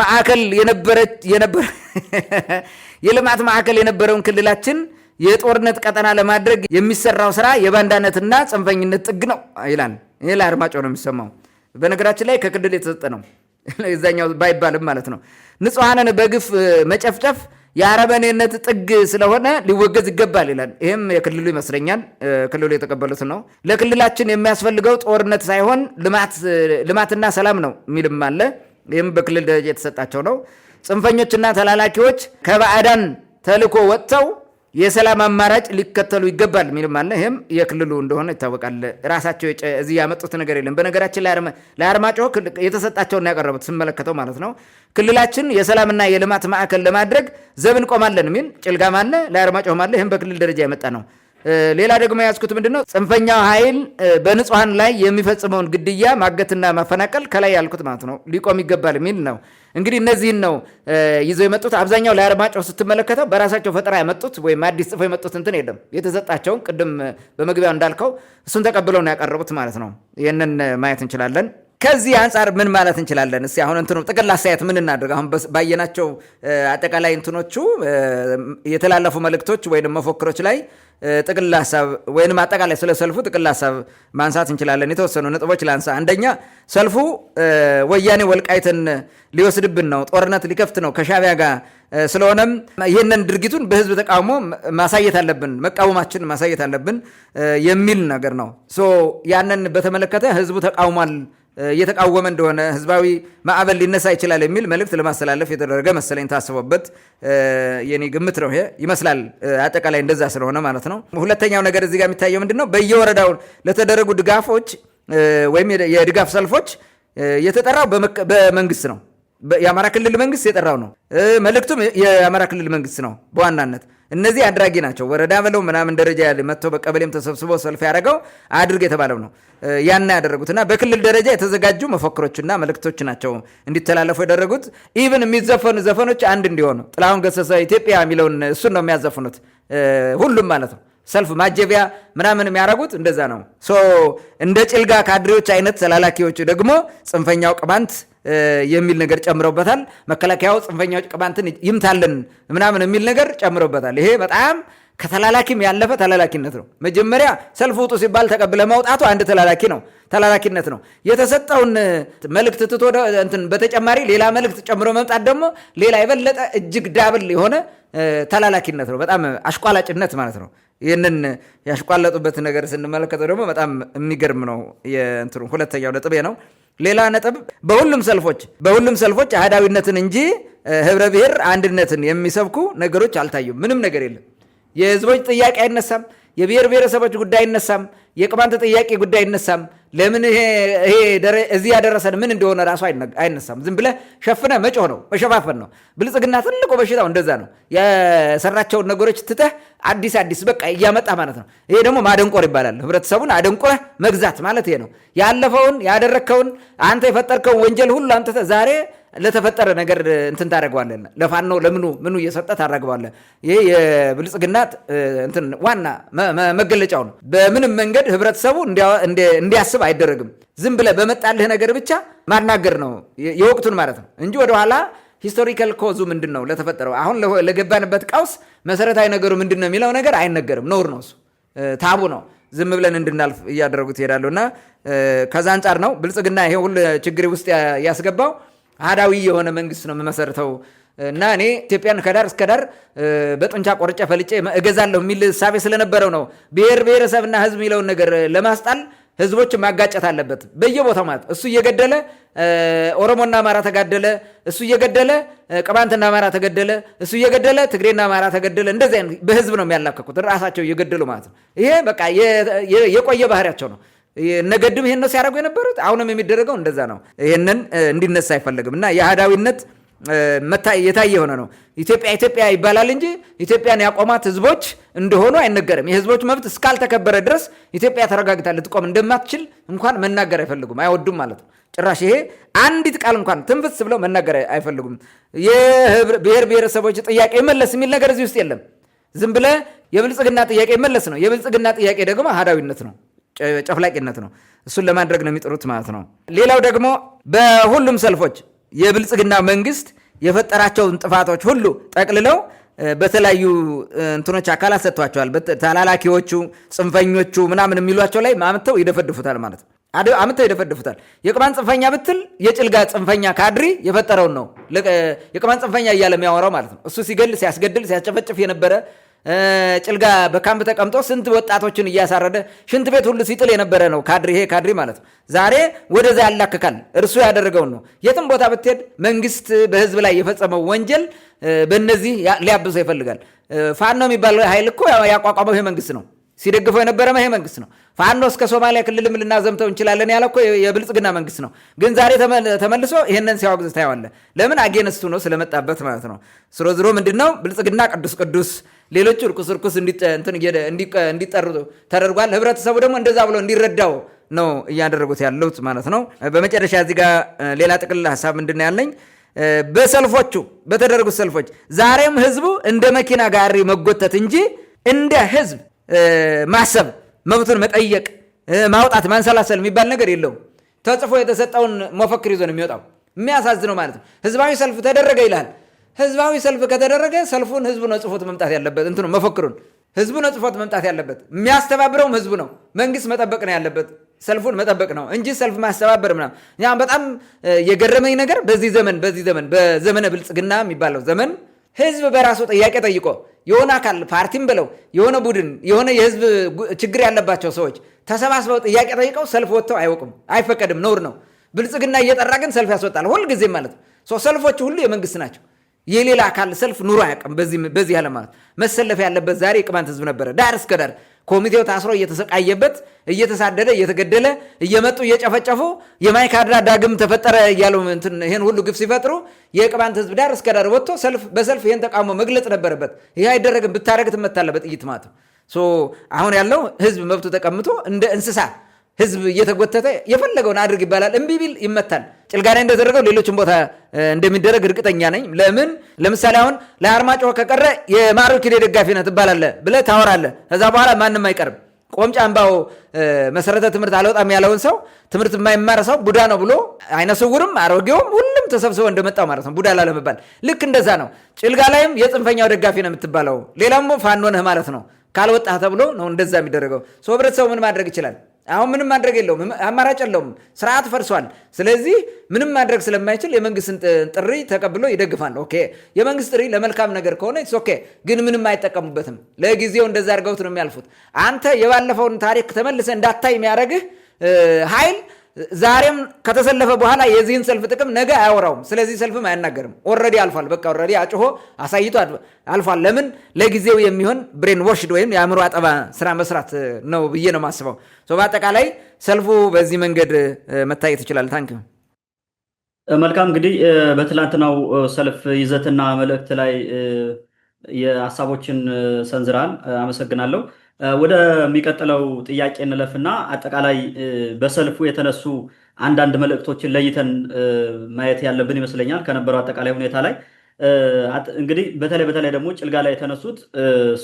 ማዕከል የነበረውን ክልላችን የጦርነት ቀጠና ለማድረግ የሚሰራው ስራ የባንዳነትና ጽንፈኝነት ጥግ ነው ይላል። ይሄ ለአርማጭሆ ነው የሚሰማው። በነገራችን ላይ ከክልል የተሰጠ ነው የዛኛው ባይባልም ማለት ነው። ንጹሐንን በግፍ መጨፍጨፍ የአረመኔነት ጥግ ስለሆነ ሊወገዝ ይገባል ይላል። ይህም የክልሉ ይመስለኛል፣ ክልሉ የተቀበሉት ነው። ለክልላችን የሚያስፈልገው ጦርነት ሳይሆን ልማትና ሰላም ነው የሚልም አለ። ይህም በክልል ደረጃ የተሰጣቸው ነው። ጽንፈኞችና ተላላኪዎች ከባዕዳን ተልኮ ወጥተው የሰላም አማራጭ ሊከተሉ ይገባል የሚልም አለ። ይህም የክልሉ እንደሆነ ይታወቃል። ራሳቸው እዚህ ያመጡት ነገር የለም። በነገራችን ለአርማጭሆ የተሰጣቸውን ያቀረቡት ስመለከተው ማለት ነው። ክልላችን የሰላምና የልማት ማዕከል ለማድረግ ዘብ እንቆማለን የሚል ጭልጋም አለ፣ ለአርማጭሆም አለ። ይህም በክልል ደረጃ የመጣ ነው። ሌላ ደግሞ ያዝኩት ምንድነው? ጽንፈኛው ኃይል በንጹሐን ላይ የሚፈጽመውን ግድያ ማገትና ማፈናቀል ከላይ ያልኩት ማለት ነው ሊቆም ይገባል የሚል ነው። እንግዲህ እነዚህን ነው ይዘው የመጡት። አብዛኛው ለአርማጭሆ ስትመለከተው በራሳቸው ፈጠራ ያመጡት ወይም አዲስ ጽፎ የመጡት እንትን የለም። የተሰጣቸውን ቅድም በመግቢያው እንዳልከው እሱን ተቀብለው ነው ያቀረቡት ማለት ነው። ይህንን ማየት እንችላለን። ከዚህ አንጻር ምን ማለት እንችላለን? እስኪ አሁን እንትኑ ጥቅል አስተያየት ምን እናድርግ? አሁን ባየናቸው አጠቃላይ እንትኖቹ የተላለፉ መልእክቶች ወይም መፎክሮች ላይ ጥቅል ሀሳብ ወይም አጠቃላይ ስለ ሰልፉ ጥቅል ሀሳብ ማንሳት እንችላለን። የተወሰኑ ነጥቦች ላንሳ። አንደኛ ሰልፉ ወያኔ ወልቃይትን ሊወስድብን ነው፣ ጦርነት ሊከፍት ነው ከሻዕቢያ ጋር ስለሆነም ይህንን ድርጊቱን በህዝብ ተቃውሞ ማሳየት አለብን፣ መቃወማችን ማሳየት አለብን የሚል ነገር ነው። ያንን በተመለከተ ህዝቡ ተቃውሟል፣ እየተቃወመ እንደሆነ ህዝባዊ ማዕበል ሊነሳ ይችላል የሚል መልእክት ለማስተላለፍ የተደረገ መሰለኝ ታስቦበት፣ የኔ ግምት ነው ይሄ ይመስላል። አጠቃላይ እንደዛ ስለሆነ ማለት ነው። ሁለተኛው ነገር እዚህ ጋር የሚታየው ምንድነው? በየወረዳው ለተደረጉ ድጋፎች ወይም የድጋፍ ሰልፎች የተጠራው በመንግስት ነው። የአማራ ክልል መንግስት የጠራው ነው። መልእክቱም የአማራ ክልል መንግስት ነው በዋናነት። እነዚህ አድራጊ ናቸው። ወረዳ በለው ምናምን ደረጃ ያለ መጥተው በቀበሌም ተሰብስቦ ሰልፍ ያደረገው አድርግ የተባለው ነው ያን ያደረጉትና በክልል ደረጃ የተዘጋጁ መፈክሮችና መልእክቶች ናቸው እንዲተላለፉ ያደረጉት። ኢቭን የሚዘፈኑ ዘፈኖች አንድ እንዲሆኑ ጥላሁን ገሰሰ ኢትዮጵያ የሚለውን እሱን ነው የሚያዘፍኑት ሁሉም ማለት ነው። ሰልፍ ማጀቢያ ምናምን የሚያደርጉት እንደዛ ነው። እንደ ጭልጋ ካድሬዎች አይነት ተላላኪዎች ደግሞ ጽንፈኛው ቅማንት የሚል ነገር ጨምረውበታል። መከላከያው ጽንፈኛው ቅማንትን ይምታልን ምናምን የሚል ነገር ጨምረውበታል። ይሄ በጣም ከተላላኪም ያለፈ ተላላኪነት ነው። መጀመሪያ ሰልፍ ውጡ ሲባል ተቀብለ ማውጣቱ አንድ ተላላኪ ነው፣ ተላላኪነት ነው። የተሰጠውን መልእክት ትቶ በተጨማሪ ሌላ መልእክት ጨምሮ መምጣት ደግሞ ሌላ የበለጠ እጅግ ዳብል የሆነ ተላላኪነት ነው። በጣም አሽቋላጭነት ማለት ነው። ይህንን ያሽቋለጡበት ነገር ስንመለከተው ደግሞ በጣም የሚገርም ነው። ሁለተኛው ነጥብ ነው። ሌላ ነጥብ በሁሉም ሰልፎች አህዳዊነትን እንጂ ህብረ ብሔር አንድነትን የሚሰብኩ ነገሮች አልታዩም። ምንም ነገር የለም። የህዝቦች ጥያቄ አይነሳም። የብሔር ብሔረሰቦች ጉዳይ አይነሳም። የቅማንት ጥያቄ ጉዳይ አይነሳም። ለምን ይሄ እዚህ ያደረሰን ምን እንደሆነ ራሱ አይነሳም። ዝም ብለህ ሸፍነ መጮህ ነው፣ መሸፋፈን ነው። ብልጽግና ትልቁ በሽታው እንደዛ ነው። የሰራቸውን ነገሮች ትተህ አዲስ በቃ እያመጣ ማለት ነው። ይሄ ደግሞ ማደንቆር ይባላል። ህብረተሰቡን አደንቆረህ መግዛት ማለት ይሄ ነው። ያለፈውን ያደረግከውን አንተ የፈጠርከውን ወንጀል ሁሉ አንተ ዛሬ ለተፈጠረ ነገር እንትን ታደርገዋለህ። ለፋኖ ምኑ እየሰጠ ታደርገዋለህ። ይሄ የብልጽግና እንትን ዋና መገለጫው ነው። በምንም መንገድ ህብረተሰቡ እንዲያስብ አይደረግም። ዝም ብለህ በመጣልህ ነገር ብቻ ማናገር ነው የወቅቱን ማለት ነው እንጂ ወደኋላ ሂስቶሪካል ኮዙ ምንድን ነው ለተፈጠረው አሁን ለገባንበት ቀውስ መሰረታዊ ነገሩ ምንድን ነው የሚለው ነገር አይነገርም። ነውር ነው፣ እሱ ታቡ ነው። ዝም ብለን እንድናልፍ እያደረጉት ይሄዳሉ። እና ከዛ አንጻር ነው ብልጽግና ይሄ ሁሉ ችግር ውስጥ ያስገባው። አህዳዊ የሆነ መንግስት ነው የምመሰርተው እና እኔ ኢትዮጵያን ከዳር እስከ ዳር በጡንቻ ቆርጬ ፈልጬ እገዛለሁ የሚል እሳቤ ስለነበረው ነው። ብሔር ብሔረሰብና ህዝብ የሚለውን ነገር ለማስጣል ህዝቦች ማጋጨት አለበት በየቦታው ማለት እሱ እየገደለ ኦሮሞና አማራ ተጋደለ፣ እሱ እየገደለ ቅማንትና አማራ ተገደለ፣ እሱ እየገደለ ትግሬና አማራ ተገደለ። እንደዚህ በህዝብ ነው የሚያላከኩት ራሳቸው እየገደሉ ማለት ነው። ይሄ በቃ የቆየ ባህሪያቸው ነው። ነገድም ይሄን ነው ሲያደርጉ የነበሩት። አሁንም የሚደረገው እንደዛ ነው። ይሄንን እንዲነሳ አይፈልግም እና የአህዳዊነት የታየ የሆነ ነው። ኢትዮጵያ ይባላል እንጂ ኢትዮጵያን ያቆማት ህዝቦች እንደሆኑ አይነገርም። የህዝቦች መብት እስካልተከበረ ድረስ ኢትዮጵያ ተረጋግታ ልትቆም እንደማትችል እንኳን መናገር አይፈልጉም፣ አይወዱም ማለት ነው። ጭራሽ ይሄ አንዲት ቃል እንኳን ትንፍስ ብለው መናገር አይፈልጉም። የብሔር ብሔረሰቦች ጥያቄ ይመለስ የሚል ነገር እዚህ ውስጥ የለም። ዝም ብለህ የብልጽግና ጥያቄ ይመለስ ነው። የብልጽግና ጥያቄ ደግሞ አህዳዊነት ነው፣ ጨፍላቂነት ነው። እሱን ለማድረግ ነው የሚጥሩት ማለት ነው። ሌላው ደግሞ በሁሉም ሰልፎች የብልጽግና መንግስት የፈጠራቸውን ጥፋቶች ሁሉ ጠቅልለው በተለያዩ እንትኖች አካላት ሰጥቷቸዋል። ተላላኪዎቹ፣ ጽንፈኞቹ ምናምን የሚሏቸው ላይ አምጥተው ይደፈድፉታል ማለት ነው። አምጥተው ይደፈድፉታል። የቅማንት ጽንፈኛ ብትል የጭልጋ ጽንፈኛ ካድሪ የፈጠረውን ነው የቅማንት ጽንፈኛ እያለ የሚያወራው ማለት ነው። እሱ ሲገል ሲያስገድል ሲያስጨፈጭፍ የነበረ ጭልጋ በካምፕ ተቀምጦ ስንት ወጣቶችን እያሳረደ ሽንት ቤት ሁሉ ሲጥል የነበረ ነው ካድሪ። ይሄ ካድሪ ማለት ነው። ዛሬ ወደዛ ያላክካል። እርሱ ያደረገውን ነው። የትም ቦታ ብትሄድ መንግስት በህዝብ ላይ የፈጸመው ወንጀል በእነዚህ ሊያብሰው ይፈልጋል። ፋኖ የሚባለው ኃይል እኮ ያቋቋመው ይሄ መንግስት ነው። ሲደግፈው የነበረ ይሄ መንግስት ነው። ፋኖ እስከ ሶማሊያ ክልልም ልናዘምተው እንችላለን ያለ እኮ የብልጽግና መንግስት ነው። ግን ዛሬ ተመልሶ ይሄንን ሲያወግዝ ታየዋለህ። ለምን? አጌንስቱ ነው ስለመጣበት ማለት ነው። ዝሮ ምንድነው ብልጽግና ቅዱስ፣ ሌሎቹ እርኩስ እንዲጠሩ ተደርጓል። ህብረተሰቡ ደግሞ እንደዛ ብሎ እንዲረዳው ነው እያደረጉት ያሉት ማለት ነው። በመጨረሻ እዚህ ጋር ሌላ ጥቅል ሀሳብ ምንድነው ያለኝ በተደረጉት ሰልፎች ዛሬም ህዝቡ እንደ መኪና ጋሪ መጎተት እንጂ እንደ ህዝብ ማሰብ፣ መብቱን መጠየቅ፣ ማውጣት፣ ማንሰላሰል የሚባል ነገር የለውም። ተጽፎ የተሰጠውን መፈክር ይዞ ነው የሚወጣው። የሚያሳዝነው ማለት ነው። ህዝባዊ ሰልፍ ተደረገ ይላል። ህዝባዊ ሰልፍ ከተደረገ ሰልፉን ህዝቡ ነው ጽፎት መምጣት ያለበት። መፈክሩን ህዝቡ ነው ጽፎት መምጣት ያለበት። የሚያስተባብረውም ህዝቡ ነው። መንግስት መጠበቅ ነው ያለበት፣ ሰልፉን መጠበቅ ነው እንጂ ሰልፍ ማስተባበር ምናምን። ያ በጣም የገረመኝ ነገር በዚህ ዘመን በዘመነ ብልጽግና የሚባለው ዘመን ህዝብ በራሱ ጥያቄ ጠይቆ የሆነ አካል ፓርቲም ብለው የሆነ ቡድን የሆነ የህዝብ ችግር ያለባቸው ሰዎች ተሰባስበው ጥያቄ ጠይቀው ሰልፍ ወጥተው አይወቁም፣ አይፈቀድም፣ ነውር ነው። ብልጽግና እየጠራ ግን ሰልፍ ያስወጣል ሁልጊዜም ማለት ነው። ሰልፎቹ ሁሉ የመንግስት ናቸው። የሌላ አካል ሰልፍ ኑሮ አያውቅም። በዚህ ያለ ማለት መሰለፍ ያለበት ዛሬ የቅማንት ህዝብ ነበረ ዳር እስከ ዳር። ኮሚቴው ታስሮ እየተሰቃየበት እየተሳደደ እየተገደለ እየመጡ እየጨፈጨፉ የማይካድራ ዳግም ተፈጠረ እያሉ ይሄን ሁሉ ግፍ ሲፈጥሩ የቅማንት ህዝብ ዳር እስከ ዳር ወጥቶ በሰልፍ ይሄን ተቃውሞ መግለጽ ነበረበት። ይሄ አይደረግም። ብታረግ ትመታለበት ጥይት ማለት ነው። አሁን ያለው ህዝብ መብቱ ተቀምጦ እንደ እንስሳ ህዝብ እየተጎተተ የፈለገውን አድርግ ይባላል። እምቢ ቢል ይመታል። ጭልጋ ላይ እንደተደረገው ሌሎችን ቦታ እንደሚደረግ እርግጠኛ ነኝ። ለምን? ለምሳሌ አሁን ለአርማጭሆ ከቀረ የማሩ ኪዴ ደጋፊ ነህ ትባላለህ ብለህ ታወራለህ። ከዛ በኋላ ማንም አይቀርም። ቆምጫ አምባው መሰረተ ትምህርት አልወጣም ያለውን ሰው ትምህርት የማይማር ሰው ቡዳ ነው ብሎ አይነ ስውርም አሮጌውም ሁሉም ተሰብስበው እንደመጣው ማለት ነው። ቡዳ ላለመባል ልክ እንደዛ ነው። ጭልጋ ላይም የጽንፈኛው ደጋፊ ነው የምትባለው፣ ሌላም ፋኖ ነህ ማለት ነው። ካልወጣህ ተብሎ ነው እንደዛ የሚደረገው። ህብረተሰቡ ምን ማድረግ ይችላል? አሁን ምንም ማድረግ የለውም፣ አማራጭ የለውም። ስርዓት ፈርሷል። ስለዚህ ምንም ማድረግ ስለማይችል የመንግስትን ጥሪ ተቀብሎ ይደግፋል። ኦኬ፣ የመንግስት ጥሪ ለመልካም ነገር ከሆነ ኦኬ፣ ግን ምንም አይጠቀሙበትም። ለጊዜው እንደዛ አድርገውት ነው የሚያልፉት። አንተ የባለፈውን ታሪክ ተመልሰ እንዳታይ የሚያደርግህ ኃይል ዛሬም ከተሰለፈ በኋላ የዚህን ሰልፍ ጥቅም ነገ አያወራውም። ስለዚህ ሰልፍም አያናገርም። ኦልሬዲ አልፏል። በቃ ኦልሬዲ አጭሆ አሳይቶ አልፏል። ለምን ለጊዜው የሚሆን ብሬን ወሽድ ወይም የአእምሮ አጠባ ስራ መስራት ነው ብዬ ነው የማስበው። በአጠቃላይ ሰልፉ በዚህ መንገድ መታየት ይችላል። ታንክ መልካም። እንግዲህ በትላንትናው ሰልፍ ይዘትና መልእክት ላይ የሀሳቦችን ሰንዝራል። አመሰግናለሁ። ወደሚቀጥለው ጥያቄ እንለፍና አጠቃላይ በሰልፉ የተነሱ አንዳንድ መልእክቶችን ለይተን ማየት ያለብን ይመስለኛል ከነበረው አጠቃላይ ሁኔታ ላይ። እንግዲህ በተለይ ደግሞ ጭልጋ ላይ የተነሱት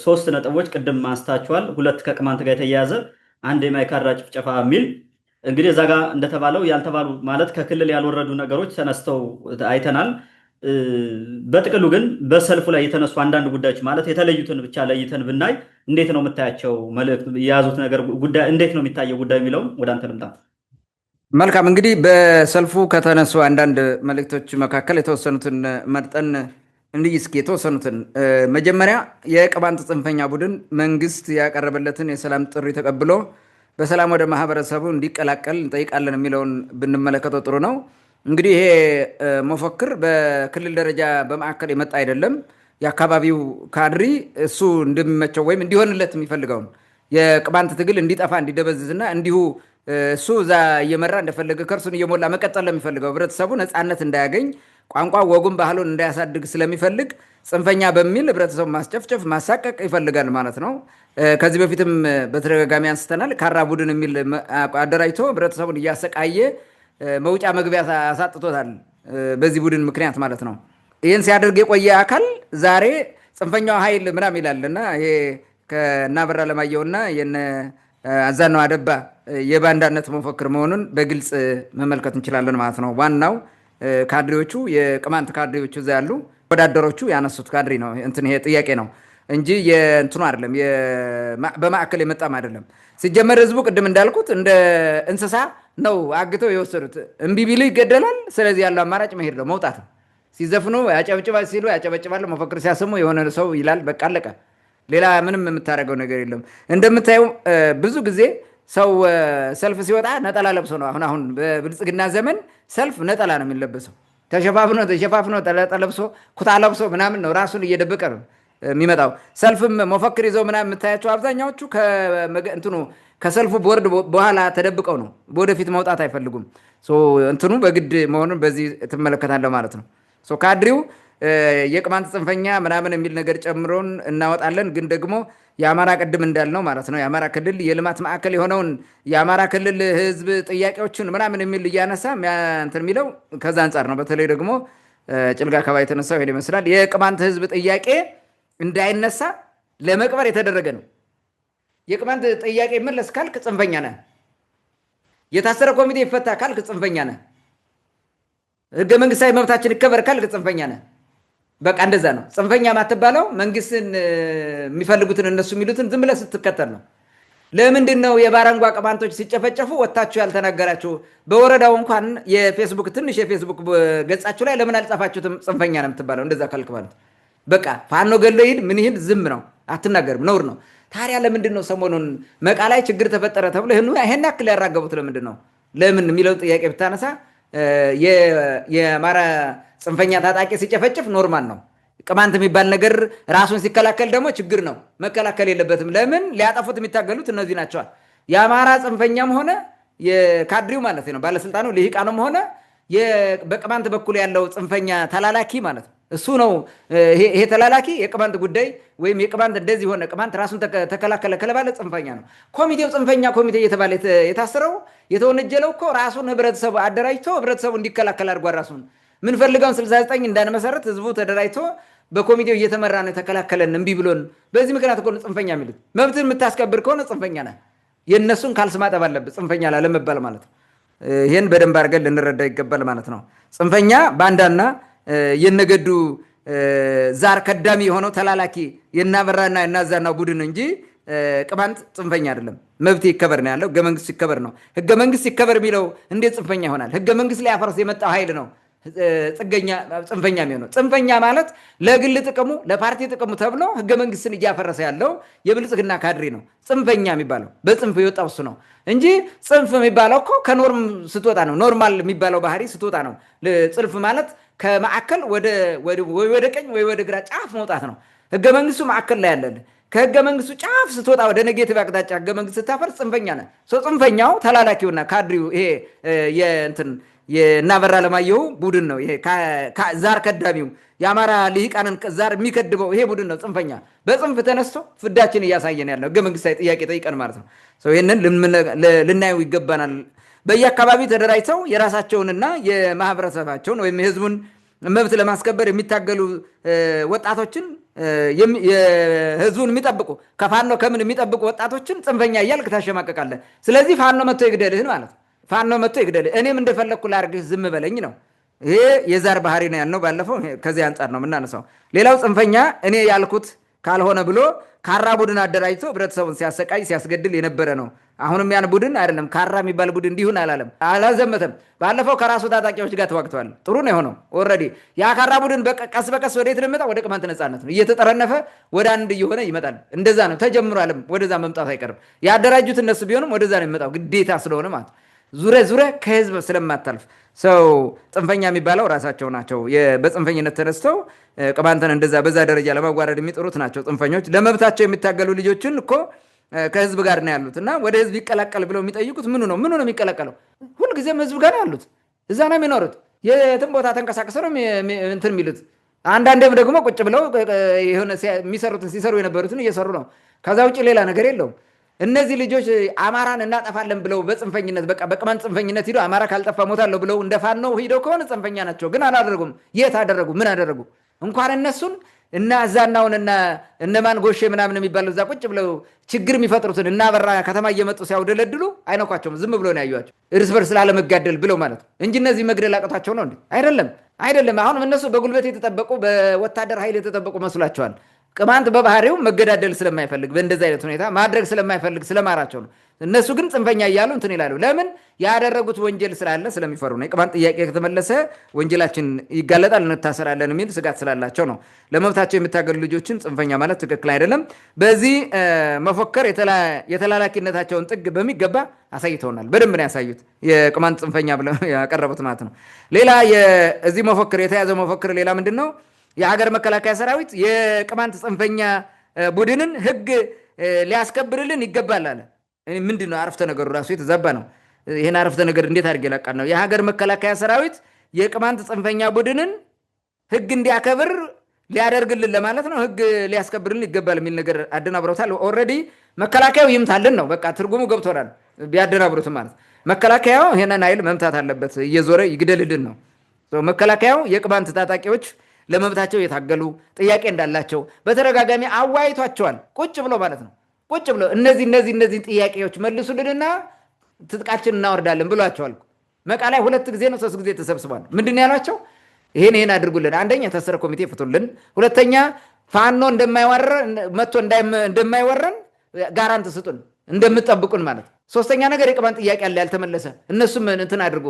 3 ነጥቦች ቅድም አንስታችኋል። 2 ከቅማንት ጋር የተያያዘ፣ 1 የማይካድራ ጭፍጨፋ የሚል እንግዲህ እዛ ጋር እንደተባለው ያልተባሉ ማለት ከክልል ያልወረዱ ነገሮች ተነስተው አይተናል። በጥቅሉ ግን በሰልፉ ላይ የተነሱ አንዳንድ ጉዳዮች ማለት የተለዩትን ብቻ ለይተን ብናይ እንዴት ነው የምታያቸው? መልእክት የያዙት ነገር ጉዳይ እንዴት ነው የሚታየው ጉዳይ የሚለውም ወደ አንተ ልምጣ። መልካም። እንግዲህ በሰልፉ ከተነሱ አንዳንድ መልእክቶች መካከል የተወሰኑትን መርጠን እንዲህ እስኪ የተወሰኑትን መጀመሪያ የቅማንት ጽንፈኛ ቡድን መንግስት ያቀረበለትን የሰላም ጥሪ ተቀብሎ በሰላም ወደ ማህበረሰቡ እንዲቀላቀል እንጠይቃለን የሚለውን ብንመለከተው ጥሩ ነው። እንግዲህ ይሄ መፈክር በክልል ደረጃ በማዕከል የመጣ አይደለም። የአካባቢው ካድሪ እሱ እንደሚመቸው ወይም እንዲሆንለት የሚፈልገውን የቅማንት ትግል እንዲጠፋ እንዲደበዝዝና እንዲሁ እሱ እዛ እየመራ እንደፈለገ ከርሱን እየሞላ መቀጠል ለሚፈልገው ህብረተሰቡ ነፃነት እንዳያገኝ ቋንቋ ወጉን ባህሉን እንዳያሳድግ ስለሚፈልግ ጽንፈኛ በሚል ህብረተሰቡ ማስጨፍጨፍ ማሳቀቅ ይፈልጋል ማለት ነው። ከዚህ በፊትም በተደጋጋሚ አንስተናል። ካራ ቡድን የሚል አደራጅቶ ህብረተሰቡን እያሰቃየ መውጫ መግቢያ አሳጥቶታል። በዚህ ቡድን ምክንያት ማለት ነው። ይህን ሲያደርግ የቆየ አካል ዛሬ ጽንፈኛው ኃይል ምናምን ይላል እና ይሄ ከናበራ ለማየውና የነ አዛናው አደባ የባንዳነት መፈክር መሆኑን በግልጽ መመልከት እንችላለን ማለት ነው። ዋናው ካድሬዎቹ የቅማንት ካድሬዎቹ እዛ ያሉ ወዳደሮቹ ያነሱት ካድሬ ነው። እንትን ይሄ ጥያቄ ነው እንጂ የእንትኑ አይደለም፣ በማዕከል የመጣም አይደለም። ሲጀመር ህዝቡ ቅድም እንዳልኩት እንደ እንስሳ ነው አግተው የወሰዱት። እምቢ ቢሉ ይገደላል። ስለዚህ ያለው አማራጭ መሄድ ነው፣ መውጣት ነው። ሲዘፍኑ ያጨበጭባል ሲሉ ያጨበጭባሉ፣ መፈክር ሲያሰሙ የሆነ ሰው ይላል፣ በቃ አለቀ። ሌላ ምንም የምታደርገው ነገር የለም። እንደምታየው ብዙ ጊዜ ሰው ሰልፍ ሲወጣ ነጠላ ለብሶ ነው። አሁን በብልጽግና ዘመን ሰልፍ ነጠላ ነው የሚለበሰው። ተሸፋፍኖ ለብሶ ኩታ ለብሶ ምናምን ነው፣ ራሱን እየደበቀ ነው የሚመጣው። ሰልፍም መፈክር ይዘው ምናምን የምታያቸው አብዛኛዎቹ እንትኑ ከሰልፉ ቦርድ በኋላ ተደብቀው ነው፣ ወደፊት መውጣት አይፈልጉም። እንትኑ በግድ መሆኑን በዚህ ትመለከታለህ ማለት ነው። ካድሪው የቅማንት ጽንፈኛ ምናምን የሚል ነገር ጨምሮን እናወጣለን። ግን ደግሞ የአማራ ቅድም እንዳልነው ማለት ነው የአማራ ክልል የልማት ማዕከል የሆነውን የአማራ ክልል ህዝብ ጥያቄዎችን ምናምን የሚል እያነሳ እንትን የሚለው ከዛ አንጻር ነው። በተለይ ደግሞ ጭልጋ አካባቢ የተነሳው ይሄን ይመስላል። የቅማንት ህዝብ ጥያቄ እንዳይነሳ ለመቅበር የተደረገ ነው። የቅማንት ጥያቄ መለስ ካልክ ጽንፈኛ ነህ። የታሰረ ኮሚቴ ይፈታ ካልክ ጽንፈኛ ነህ። ህገ መንግስታዊ መብታችን ይከበር ካልክ ጽንፈኛ ነህ። በቃ እንደዛ ነው። ጽንፈኛ ማትባለው መንግስትን የሚፈልጉትን እነሱ የሚሉትን ዝም ብለህ ስትከተል ነው። ለምንድን ነው የባረንጓ ቅማንቶች ሲጨፈጨፉ ወታችሁ ያልተናገራችሁ? በወረዳው እንኳን የፌስቡክ ትንሽ የፌስቡክ ገጻችሁ ላይ ለምን አልጻፋችሁትም? ጽንፈኛ ነው የምትባለው እንደዛ ካልክ ማለት በቃ ፋኖ ገሎ ይሄድ ምን ይሄድ ዝም ነው፣ አትናገርም፣ ነውር ነው። ታዲያ ለምንድን ነው ሰሞኑን መቃ ላይ ችግር ተፈጠረ ተብሎ ይሄን ያክል ያራገቡት ለምንድን ነው? ለምን የሚለውን ጥያቄ ብታነሳ የአማራ ጽንፈኛ ታጣቂ ሲጨፈጭፍ ኖርማል ነው። ቅማንት የሚባል ነገር ራሱን ሲከላከል ደግሞ ችግር ነው፣ መከላከል የለበትም። ለምን ሊያጠፉት የሚታገሉት እነዚህ ናቸዋል። የአማራ ጽንፈኛም ሆነ የካድሪው ማለት ነው ባለስልጣኑ ልሂቃኑም ሆነ በቅማንት በኩል ያለው ጽንፈኛ ተላላኪ ማለት ነው እሱ ነው። ይሄ ተላላኪ የቅማንት ጉዳይ ወይም የቅማንት እንደዚህ ሆነ ቅማንት ራሱን ተከላከለ ከተባለ ጽንፈኛ ነው። ኮሚቴው ጽንፈኛ ኮሚቴ እየተባለ የታሰረው የተወነጀለው እኮ ራሱን ህብረተሰቡ አደራጅቶ ህብረተሰቡ እንዲከላከል አድርጓል። ራሱን ምን ፈልጋውን 69 እንዳንመሰረት ህዝቡ ተደራጅቶ በኮሚቴው እየተመራ ነው የተከላከለን እምቢ ብሎን። በዚህ ምክንያት እኮ ጽንፈኛ የሚሉት መብትን የምታስከብር ከሆነ ጽንፈኛ ነህ። የእነሱን ካልስ ማጠብ አለብህ ጽንፈኛ ላለመባል ማለት ነው። ይህን በደንብ አድርገን ልንረዳ ይገባል ማለት ነው። ጽንፈኛ ባንዳና የነገዱ ዛር ከዳሚ የሆነው ተላላኪ የናበራና የናዛናው ቡድን እንጂ ቅማንት ጽንፈኛ አይደለም። መብት ይከበር ነው ያለው። ህገ መንግስት ይከበር ነው። ህገ መንግስት ይከበር የሚለው እንዴት ጽንፈኛ ይሆናል? ህገ መንግስት ላይ ያፈርስ የመጣው ኃይል ነው ጽገኛ ጽንፈኛ የሚሆነው። ጽንፈኛ ማለት ለግል ጥቅሙ ለፓርቲ ጥቅሙ ተብሎ ህገ መንግስትን እያፈረሰ ያለው የብልጽግና ካድሬ ነው ጽንፈኛ የሚባለው። በጽንፍ የወጣው እሱ ነው እንጂ ጽንፍ የሚባለው እኮ ከኖርም ስትወጣ ነው። ኖርማል የሚባለው ባህሪ ስትወጣ ነው። ጽንፍ ማለት ከማዕከል ወደ ቀኝ ወይ ወደ ግራ ጫፍ መውጣት ነው። ህገ መንግስቱ ማዕከል ላይ ያለልህ ከህገ መንግስቱ ጫፍ ስትወጣ ወደ ኔጌቲቭ አቅጣጫ ህገ መንግስት ስታፈርስ ጽንፈኛ ነህ። ጽንፈኛው ተላላኪውና ካድሪው ይሄ የእናበራ ለማየሁ ቡድን ነው። ይሄ ዛር ከዳሚው የአማራ ልሂቃንን ዛር የሚከድበው ይሄ ቡድን ነው ጽንፈኛ። በጽንፍ ተነስቶ ፍዳችን እያሳየን ያለው ህገ መንግስታዊ ጥያቄ ጠይቀን ማለት ነው። ይህንን ልናየው ይገባናል። በየአካባቢ ተደራጅተው የራሳቸውንና የማህበረሰባቸውን ወይም የህዝቡን መብት ለማስከበር የሚታገሉ ወጣቶችን የህዝቡን የሚጠብቁ ከፋኖ ከምን የሚጠብቁ ወጣቶችን ጽንፈኛ እያልክ ታሸማቀቃለህ። ስለዚህ ፋኖ መጥቶ ይግደልህን ማለት ነው። ፋኖ መጥቶ ይግደልህ፣ እኔም እንደፈለግኩ ላድርግህ ዝም በለኝ ነው። ይሄ የዛር ባህሪ ነው ያልነው ባለፈው። ከዚህ አንጻር ነው የምናነሳው። ሌላው ጽንፈኛ እኔ ያልኩት ካልሆነ ብሎ ካራ ቡድን አደራጅቶ ህብረተሰቡን ሲያሰቃይ ሲያስገድል የነበረ ነው። አሁንም ያን ቡድን አይደለም ካራ የሚባል ቡድን እንዲሁን አላለም፣ አላዘመተም። ባለፈው ከራሱ ታጣቂዎች ጋር ተዋግተዋል። ጥሩ ነው የሆነው። ኦልሬዲ ያ ካራ ቡድን ቀስ በቀስ ወደ የት ነው የሚመጣው? ወደ ቅማንት ነጻነት ነው እየተጠረነፈ ወደ አንድ እየሆነ ይመጣል። እንደዛ ነው ተጀምሯልም፣ ወደዛ መምጣት አይቀርም። ያደራጁት እነሱ ቢሆንም ወደዛ ነው የሚመጣው ግዴታ ስለሆነ ማለት ነው። ዙረ ከህዝብ ስለማታልፍ ሰው ጽንፈኛ የሚባለው ራሳቸው ናቸው። በጽንፈኝነት ተነስተው ቅማንትን እንደዛ በዛ ደረጃ ለማዋረድ የሚጥሩት ናቸው ጽንፈኞች። ለመብታቸው የሚታገሉ ልጆችን እኮ ከህዝብ ጋር ነው ያሉት እና ወደ ህዝብ ይቀላቀል ብለው የሚጠይቁት ምኑ ነው የሚቀላቀለው? ሁልጊዜም ህዝብ ጋር ያሉት እዛ ነው የሚኖሩት። የትም ቦታ ተንቀሳቅሰው ነው እንትን የሚሉት። አንዳንዴም ደግሞ ቁጭ ብለው የሆነ የሚሰሩትን ሲሰሩ የነበሩትን እየሰሩ ነው። ከዛ ውጭ ሌላ ነገር የለውም። እነዚህ ልጆች አማራን እናጠፋለን ብለው በጽንፈኝነት በቅማንት ጽንፈኝነት ሂደው አማራ ካልጠፋ ሞታለሁ ብለው እንደፋነው ሂደው ከሆነ ጽንፈኛ ናቸው። ግን አላደረጉም። የት አደረጉ? ምን አደረጉ? እንኳን እነሱን እና እዛናውንና እነማን ጎሼ ምናምን የሚባለው እዛ ቁጭ ብለው ችግር የሚፈጥሩትን እና በራ ከተማ እየመጡ ሲያውደለድሉ አይነኳቸውም። ዝም ብሎ ነው ያዩዋቸው፣ እርስ በርስ ላለመጋደል ብለው ማለት ነው እንጂ እነዚህ መግደል አቅቷቸው ነው እንዴ? አይደለም። አሁንም እነሱ በጉልበት የተጠበቁ በወታደር ኃይል የተጠበቁ መስሏቸዋል። ቅማንት በባህሪው መገዳደል ስለማይፈልግ በእንደዚህ አይነት ሁኔታ ማድረግ ስለማይፈልግ ስለማራቸው ነው። እነሱ ግን ጽንፈኛ እያሉ እንትን ይላሉ። ለምን? ያደረጉት ወንጀል ስላለ ስለሚፈሩ ነው። የቅማንት ጥያቄ ከተመለሰ ወንጀላችን ይጋለጣል፣ እንታሰራለን የሚል ስጋት ስላላቸው ነው። ለመብታቸው የሚታገሉ ልጆችን ጽንፈኛ ማለት ትክክል አይደለም። በዚህ መፎከር የተላላኪነታቸውን ጥግ በሚገባ አሳይተውናል። በደንብ ነው ያሳዩት፣ የቅማንት ጽንፈኛ ብለው ያቀረቡት ማለት ነው። ሌላ እዚህ መፎክር የተያዘው መፎክር ሌላ ምንድን ነው? የሀገር መከላከያ ሰራዊት የቅማንት ጽንፈኛ ቡድንን ህግ ሊያስከብርልን ይገባል አለ። ምንድን ነው? አረፍተ ነገሩ ራሱ የተዛባ ነው። ይህን አረፍተ ነገር እንዴት አድርጌ ላቃል ነው? የሀገር መከላከያ ሰራዊት የቅማንት ጽንፈኛ ቡድንን ህግ እንዲያከብር ሊያደርግልን ለማለት ነው። ህግ ሊያስከብርልን ይገባል የሚል ነገር አደናብረውታል። ኦልሬዲ መከላከያው ይምታልን ነው፣ በቃ ትርጉሙ ገብቶናል። ቢያደናብሩት ማለት መከላከያው ይሄንን ኃይል መምታት አለበት፣ እየዞረ ይግደልልን ነው። መከላከያው የቅማንት ታጣቂዎች ለመብታቸው የታገሉ ጥያቄ እንዳላቸው በተደጋጋሚ አዋይቷቸዋል። ቁጭ ብሎ ማለት ነው። ቁጭ ብሎ እነዚህ ጥያቄዎች መልሱልንና ትጥቃችን እናወርዳለን ብሏቸዋል። መቃ ላይ 2 ጊዜ ነው 3 ጊዜ ተሰብስቧል። ምንድን ያሏቸው? ይሄን አድርጉልን። አንደኛ የታሰረ ኮሚቴ ፍቱልን፣ ሁለተኛ ፋኖ መጥቶ እንደማይወረን ጋራንት ስጡን፣ እንደምትጠብቁን ማለት። ሶስተኛ ነገር የቅማንት ጥያቄ አለ ያልተመለሰ፣ እነሱም እንትን አድርጉ።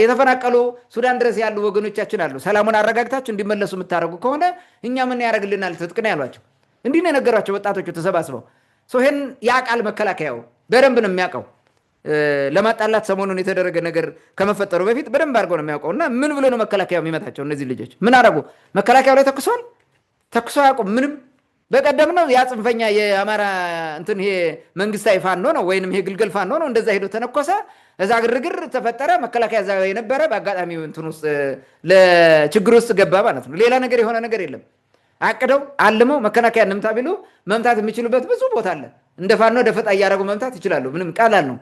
የተፈናቀሉ ሱዳን ድረስ ያሉ ወገኖቻችን አሉ። ሰላሙን አረጋግታችሁ እንዲመለሱ የምታደርጉ ከሆነ እኛ ምን ያደርግልናል? ትጥቅ ነው ያሏቸው። እንዲህ ነው የነገሯቸው ወጣቶቹ ተሰባስበው። ይህን ያውቃል መከላከያው፣ በደንብ ነው የሚያውቀው። ለማጣላት ሰሞኑን የተደረገ ነገር ከመፈጠሩ በፊት በደንብ አድርገው ነው የሚያውቀው። እና ምን ብሎ ነው መከላከያው የሚመታቸው? እነዚህ ልጆች ምን አደረጉ? መከላከያው ላይ ተኩሶ አያውቁም ምንም። በቀደም ነው ያ ጽንፈኛ የአማራ እንትን ይሄ መንግስታዊ ፋኖ ነው ወይንም ይሄ ግልገል ፋኖ ነው፣ እንደዛ ሄዶ ተነኮሰ፣ እዛ ግርግር ተፈጠረ። መከላከያ እዛ የነበረ በአጋጣሚው እንትን ውስጥ ለችግር ውስጥ ገባ ማለት ነው። ሌላ ነገር የሆነ ነገር የለም። አቅደው አልመው መከላከያ እንምታ ቢሉ መምታት የሚችሉበት ብዙ ቦታ አለ። እንደ ፋኖ ደፈጣ እያደረጉ መምታት ይችላሉ። ምንም ቀላል ነው።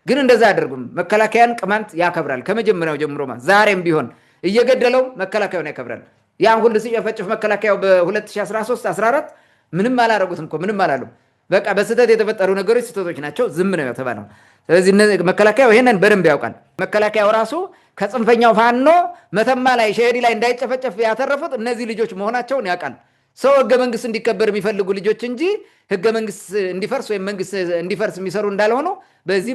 ግን እንደዛ አያደርጉም። መከላከያን ቅማንት ያከብራል ከመጀመሪያው ጀምሮ ማለት ዛሬም ቢሆን እየገደለው መከላከያውን ያከብራል። ያን ሁሉ ሲጨፈጭፍ መከላከያው በ2013 14 ምንም አላረጉትም እኮ ምንም አላሉም። በቃ በስህተት የተፈጠሩ ነገሮች ስህተቶች ናቸው፣ ዝም ነው የተባለው። ስለዚህ መከላከያው ይሄንን በደንብ ያውቃል። መከላከያው ራሱ ከጽንፈኛው ፋኖ መተማ ላይ ሸሄዲ ላይ እንዳይጨፈጨፍ ያተረፉት እነዚህ ልጆች መሆናቸውን ያውቃል። ሰው ህገ መንግስት እንዲከበር የሚፈልጉ ልጆች እንጂ ህገ መንግስት እንዲፈርስ ወይም መንግስት እንዲፈርስ የሚሰሩ እንዳልሆኑ በዚህ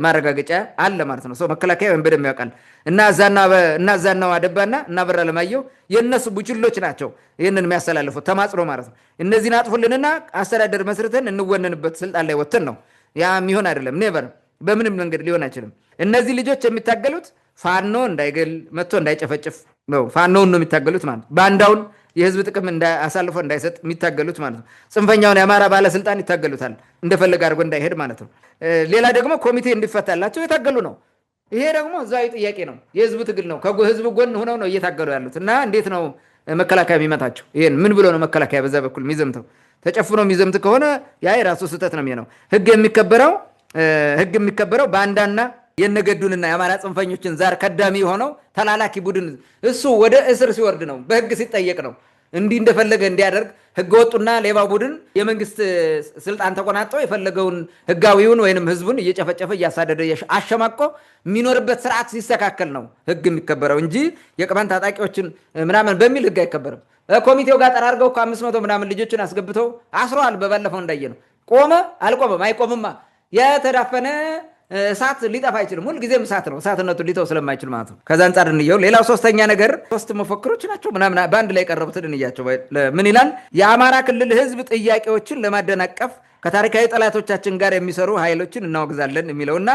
ማረጋገጫ አለ ማለት ነው። ሰው መከላከያ ወይም በደንብ ያውቃል። እና እዛናው አደባና እና በራ ለማየው የእነሱ ቡችሎች ናቸው ይህንን የሚያስተላልፉት ተማጽኖ ማለት ነው። እነዚህን አጥፉልንና አስተዳደር መስርተን እንወነንበት ስልጣን ላይ ወጥተን ነው። ያ የሚሆን አይደለም። ኔቨር በምንም መንገድ ሊሆን አይችልም። እነዚህ ልጆች የሚታገሉት ፋኖ እንዳይገል መጥቶ እንዳይጨፈጭፍ ነው። ፋኖውን ነው የሚታገሉት ማለት ነው። ባንዳውን የህዝብ ጥቅም አሳልፎ እንዳይሰጥ የሚታገሉት ማለት ነው። ጽንፈኛውን የአማራ ባለስልጣን ይታገሉታል እንደፈለገ አድርጎ እንዳይሄድ ማለት ነው። ሌላ ደግሞ ኮሚቴ እንዲፈታላቸው የታገሉ ነው። ይሄ ደግሞ ህዝባዊ ጥያቄ ነው፣ የህዝቡ ትግል ነው። ከህዝቡ ጎን ሆነው ነው እየታገሉ ያሉት። እና እንዴት ነው መከላከያ የሚመታቸው? ይሄን ምን ብሎ ነው መከላከያ በዛ በኩል የሚዘምተው? ተጨፍኖ የሚዘምት ከሆነ ያ የራሱ ስህተት ነው የሚሆነው። ህግ የሚከበረው ባንዳና የነገዱንና የአማራ ጽንፈኞችን ዛር ከዳሚ ሆነው ተላላኪ ቡድን እሱ ወደ እስር ሲወርድ ነው፣ በህግ ሲጠየቅ ነው። እንዲህ እንደፈለገ እንዲያደርግ ህገወጡና ሌባ ቡድን የመንግስት ስልጣን ተቆናጦ የፈለገውን ህጋዊውን ወይንም ህዝቡን እየጨፈጨፈ እያሳደደ አሸማቆ የሚኖርበት ስርዓት ሲስተካከል ነው ህግ የሚከበረው እንጂ የቅማንት ታጣቂዎችን ምናምን በሚል ህግ አይከበርም። ኮሚቴው ጋር ጠራርገው ከ500 ምናምን ልጆችን አስገብተው አስረዋል። በባለፈው እንዳየ ነው። ቆመ አልቆመም? አይቆምማ። የተዳፈነ እሳት ሊጠፋ አይችልም። ሁልጊዜም እሳት ነው። እሳትነቱ ሊተው ስለማይችል ማለት ነው። ከዛ አንጻር እንየው። ሌላው ሶስተኛ ነገር 3 መፈክሮች ናቸው ምናምን በአንድ ላይ የቀረቡትን እንያቸው። ምን ይላል? የአማራ ክልል ህዝብ ጥያቄዎችን ለማደናቀፍ ከታሪካዊ ጠላቶቻችን ጋር የሚሰሩ ኃይሎችን እናወግዛለን የሚለውና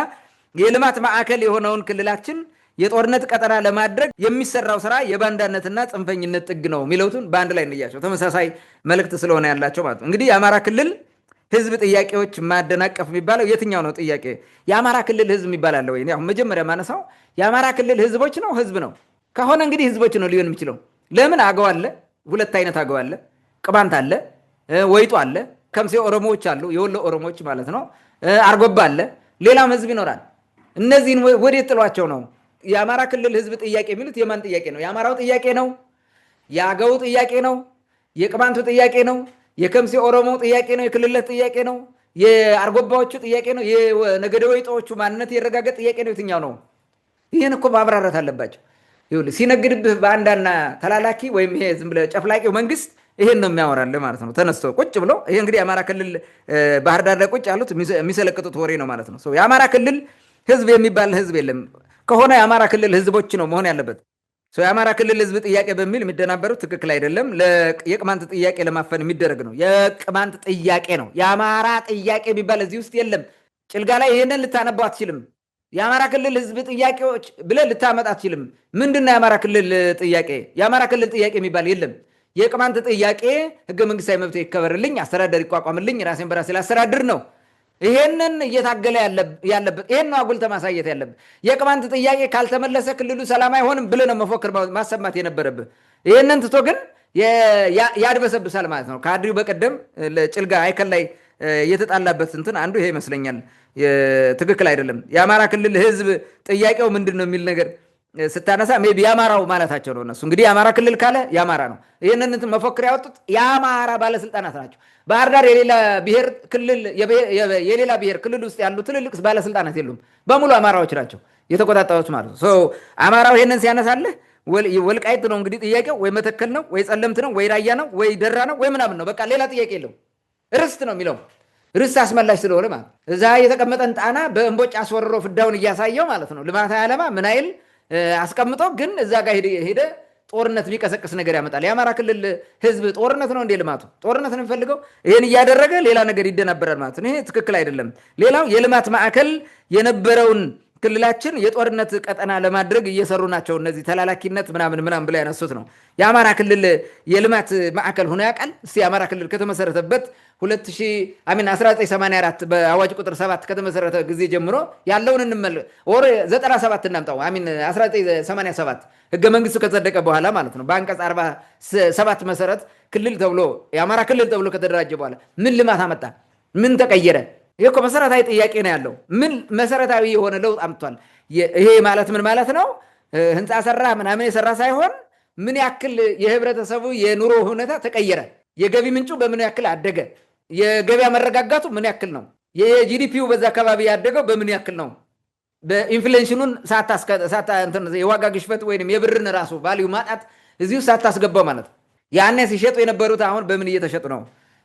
የልማት ማዕከል የሆነውን ክልላችን የጦርነት ቀጠና ለማድረግ የሚሰራው ስራ የባንዳነትና ጽንፈኝነት ጥግ ነው የሚለውትን በአንድ ላይ እንያቸው። ተመሳሳይ መልእክት ስለሆነ ያላቸው ማለት ነው። እንግዲህ የአማራ ክልል ህዝብ ጥያቄዎች ማደናቀፍ የሚባለው የትኛው ነው ጥያቄ? የአማራ ክልል ህዝብ የሚባል አለ ወይ? አሁን መጀመሪያ ማነሳው የአማራ ክልል ህዝቦች ነው ህዝብ ነው ከሆነ እንግዲህ ህዝቦች ነው ሊሆን የሚችለው። ለምን? አገው አለ፣ 2 አይነት አገው አለ፣ ቅማንት አለ፣ ወይጦ አለ፣ ከምሴ ኦሮሞዎች አሉ፣ የወሎ ኦሮሞዎች ማለት ነው፣ አርጎባ አለ፣ ሌላም ህዝብ ይኖራል። እነዚህን ወዴት ጥሏቸው ነው? የአማራ ክልል ህዝብ ጥያቄ የሚሉት የማን ጥያቄ ነው? የአማራው ጥያቄ ነው? የአገው ጥያቄ ነው? የቅማንቱ ጥያቄ ነው? የከምሴ ኦሮሞ ጥያቄ ነው? የክልለት ጥያቄ ነው? የአርጎባዎቹ ጥያቄ ነው? የነገደ ወይጦዎቹ ማንነት የረጋገጥ ጥያቄ ነው? የትኛው ነው? ይህን እኮ ማብራራት አለባቸው። ሲነግድብህ በአንዳና ተላላኪ ወይም ይሄ ዝም ብለህ ጨፍላቂው መንግስት ይሄን ነው የሚያወራልህ ማለት ነው። ተነስቶ ቁጭ ብሎ ይሄ እንግዲህ የአማራ ክልል ባህር ዳር ላይ ቁጭ ያሉት የሚሰለቅጡት ወሬ ነው ማለት ነው። የአማራ ክልል ህዝብ የሚባል ህዝብ የለም። ከሆነ የአማራ ክልል ህዝቦች ነው መሆን ያለበት። የአማራ ክልል ህዝብ ጥያቄ በሚል የሚደናበሩት ትክክል አይደለም። የቅማንት ጥያቄ ለማፈን የሚደረግ ነው። የቅማንት ጥያቄ ነው። የአማራ ጥያቄ የሚባል እዚህ ውስጥ የለም። ጭልጋ ላይ ይሄንን ልታነባው አትችልም። የአማራ ክልል ህዝብ ጥያቄዎች ብለህ ልታመጣ አትችልም። ምንድነው የአማራ ክልል ጥያቄ? የአማራ ክልል ጥያቄ የሚባል የለም። የቅማንት ጥያቄ ህገ መንግስታዊ መብት ይከበርልኝ፣ አስተዳደር ይቋቋምልኝ፣ ራሴን በራሴ ላስተዳድር ነው። ይሄንን እየታገለ ያለበት ይሄን ነው አጉልተ ማሳየት ያለበት። የቅማንት ጥያቄ ካልተመለሰ ክልሉ ሰላም አይሆንም ብለህ ነው መፎክር ማሰማት የነበረብህ። ይሄንን ትቶ ግን ያድበሰብሳል ማለት ነው። ካድሪው በቀደም ጭልጋ አይከል ላይ የተጣላበት እንትን አንዱ ይሄ ይመስለኛል። ትክክል አይደለም። የአማራ ክልል ህዝብ ጥያቄው ምንድን ነው የሚል ነገር ስታነሳ ሜቢ የአማራው ማለታቸው ነው እነሱ። እንግዲህ የአማራ ክልል ካለ የአማራ ነው። ይህንን እንትን መፎክር ያወጡት የአማራ ባለስልጣናት ናቸው። ባህር ዳር የሌላ ብሔር ክልል ውስጥ ያሉ ትልልቅ ባለስልጣናት የሉም። በሙሉ አማራዎች ናቸው የተቆጣጠሩት ማለት ነው። አማራው ይህንን ሲያነሳልህ ወልቃይት ነው እንግዲህ ጥያቄው፣ ወይ መተከል ነው፣ ወይ ጸለምት ነው፣ ወይ ራያ ነው፣ ወይ ደራ ነው፣ ወይ ምናምን ነው። በቃ ሌላ ጥያቄ የለው። ርስት ነው የሚለው ርስት አስመላሽ ስለሆነ ማለት እዛ የተቀመጠን ጣና በእንቦጭ አስወርሮ ፍዳውን እያሳየው ማለት ነው። ልማታዊ ዓላማ ምን አይል አስቀምጦ ግን እዛ ጋር ሄደ ጦርነት የሚቀሰቅስ ነገር ያመጣል። የአማራ ክልል ህዝብ ጦርነት ነው እንዴ? ልማቱ ጦርነት ነው የሚፈልገው። ይህን እያደረገ ሌላ ነገር ይደናበራል ማለት ነው። ይሄ ትክክል አይደለም። ሌላው የልማት ማዕከል የነበረውን ክልላችን የጦርነት ቀጠና ለማድረግ እየሰሩ ናቸው እነዚህ ተላላኪነት ምናምን ብላ ያነሱት ነው። የአማራ ክልል የልማት ማዕከል ሆኖ ያውቃል? እስቲ የአማራ ክልል ከተመሰረተበት 1984 በአዋጅ ቁጥር 7 ከተመሰረተ ጊዜ ጀምሮ ያለውን 97 እናምጣው 1987 ህገ መንግስቱ ከጸደቀ በኋላ ማለት ነው። በአንቀጽ 47 መሰረት ክልል ተብሎ የአማራ ክልል ተብሎ ከተደራጀ በኋላ ምን ልማት አመጣ? ምን ተቀየረ? ይሄ እኮ መሰረታዊ ጥያቄ ነው ያለው። ምን መሰረታዊ የሆነ ለውጥ አምጥቷል? ይሄ ማለት ምን ማለት ነው? ህንፃ ሰራ ምናምን የሰራ ሳይሆን ምን ያክል የህብረተሰቡ የኑሮ ሁኔታ ተቀየረ? የገቢ ምንጩ በምን ያክል አደገ? የገበያ መረጋጋቱ ምን ያክል ነው? የጂዲፒው በዛ አካባቢ ያደገው በምን ያክል ነው? በኢንፍሌሽኑን የዋጋ ግሽበት ወይም የብርን ራሱ ቫልዩ ማጣት እዚሁ ሳታስገባው ማለት ነው። ያኔ ሲሸጡ የነበሩት አሁን በምን እየተሸጡ ነው?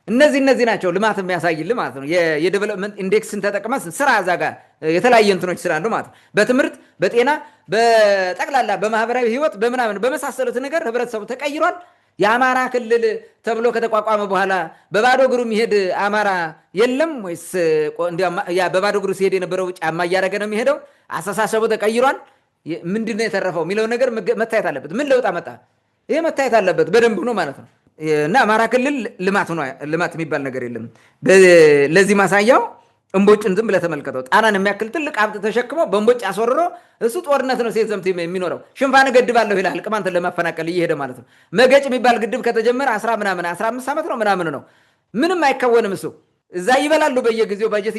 እነዚህ ናቸው ልማት የሚያሳይልህ ማለት ነው። የዴቨሎፕመንት ኢንዴክስን ተጠቅመህ ስራ እዛ ጋር የተለያየ እንትኖች ስላሉ ማለት ነው። በትምህርት፣ በጤና፣ በጠቅላላ በማህበራዊ ህይወት በምናምን በመሳሰሉት ነገር ህብረተሰቡ ተቀይሯል። የአማራ ክልል ተብሎ ከተቋቋመ በኋላ በባዶ እግሩ የሚሄድ አማራ የለም ወይስ በባዶ እግሩ ሲሄድ የነበረው ጫማ እያደረገ ነው የሚሄደው? አስተሳሰቡ ተቀይሯል። ምንድነው የተረፈው የሚለው ነገር መታየት አለበት። ምን ለውጥ አመጣ? ይሄ መታየት አለበት በደንብ ነው ማለት ነው። እና አማራ ክልል ልማት የሚባል ነገር የለም። ለዚህ ማሳያው እምቦጭን ዝም ብለህ ተመልከተው። ጣናን የሚያክል ትልቅ ሀብት ተሸክሞ በእምቦጭ አስወርሮ እሱ ጦርነት ነው ሲዘምት የሚኖረው። ሽንፋን እገድባለሁ ይላል ቅማንትን ለማፈናቀል እየሄደ ማለት ነው። መገጭ የሚባል ግድብ ከተጀመረ 15 ዓመት ነው ምናምን ነው። ምንም አይከወንም እሱ። እዛ ይበላሉ በየጊዜው ባጀት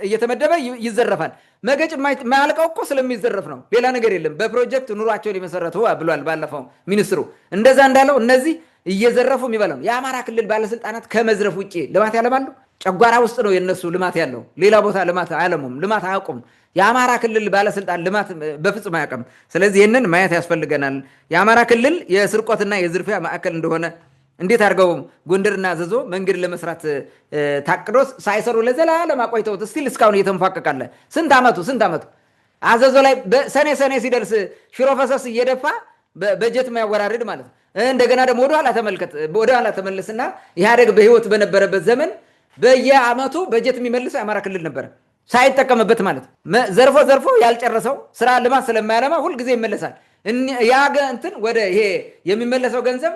እየተመደበ ይዘረፋል። መገጭ የማያልቀው እኮ ስለሚዘረፍ ነው፣ ሌላ ነገር የለም። በፕሮጀክት ኑሯቸውን የመሰረቱ ብሏል ባለፈው ሚኒስትሩ። እንደዛ እንዳለው እነዚህ እየዘረፉ የሚበላው የአማራ ክልል ባለስልጣናት ከመዝረፍ ውጭ ልማት ያለማሉ። ጨጓራ ውስጥ ነው የነሱ ልማት ያለው። ሌላ ቦታ ልማት አያለሙም፣ ልማት አያውቁም። የአማራ ክልል ባለስልጣን ልማት በፍጹም አያውቅም። ስለዚህ ይህንን ማየት ያስፈልገናል። የአማራ ክልል የስርቆትና የዝርፊያ ማዕከል እንደሆነ እንዴት አድርገው ጎንደርና አዘዞ መንገድ ለመስራት ታቅዶ ሳይሰሩ ለዘላለም አቆይተውት ስቲል እስካሁን እየተንፏቀቃለ። ስንት ዓመቱ አዘዞ ላይ ሰኔ ሲደርስ ሽሮ ፈሰስ እየደፋ በጀት ማያወራርድ ማለት ነው። እንደገና ደግሞ ወደኋላ ተመለስና ኢህአዴግ በህይወት በነበረበት ዘመን በየአመቱ በጀት የሚመልሰው የአማራ ክልል ነበረ ሳይጠቀምበት ማለት ዘርፎ ያልጨረሰው ስራ ልማት ስለማያለማ ሁልጊዜ ይመለሳል። ያ እንትን ወደ ይሄ የሚመለሰው ገንዘብ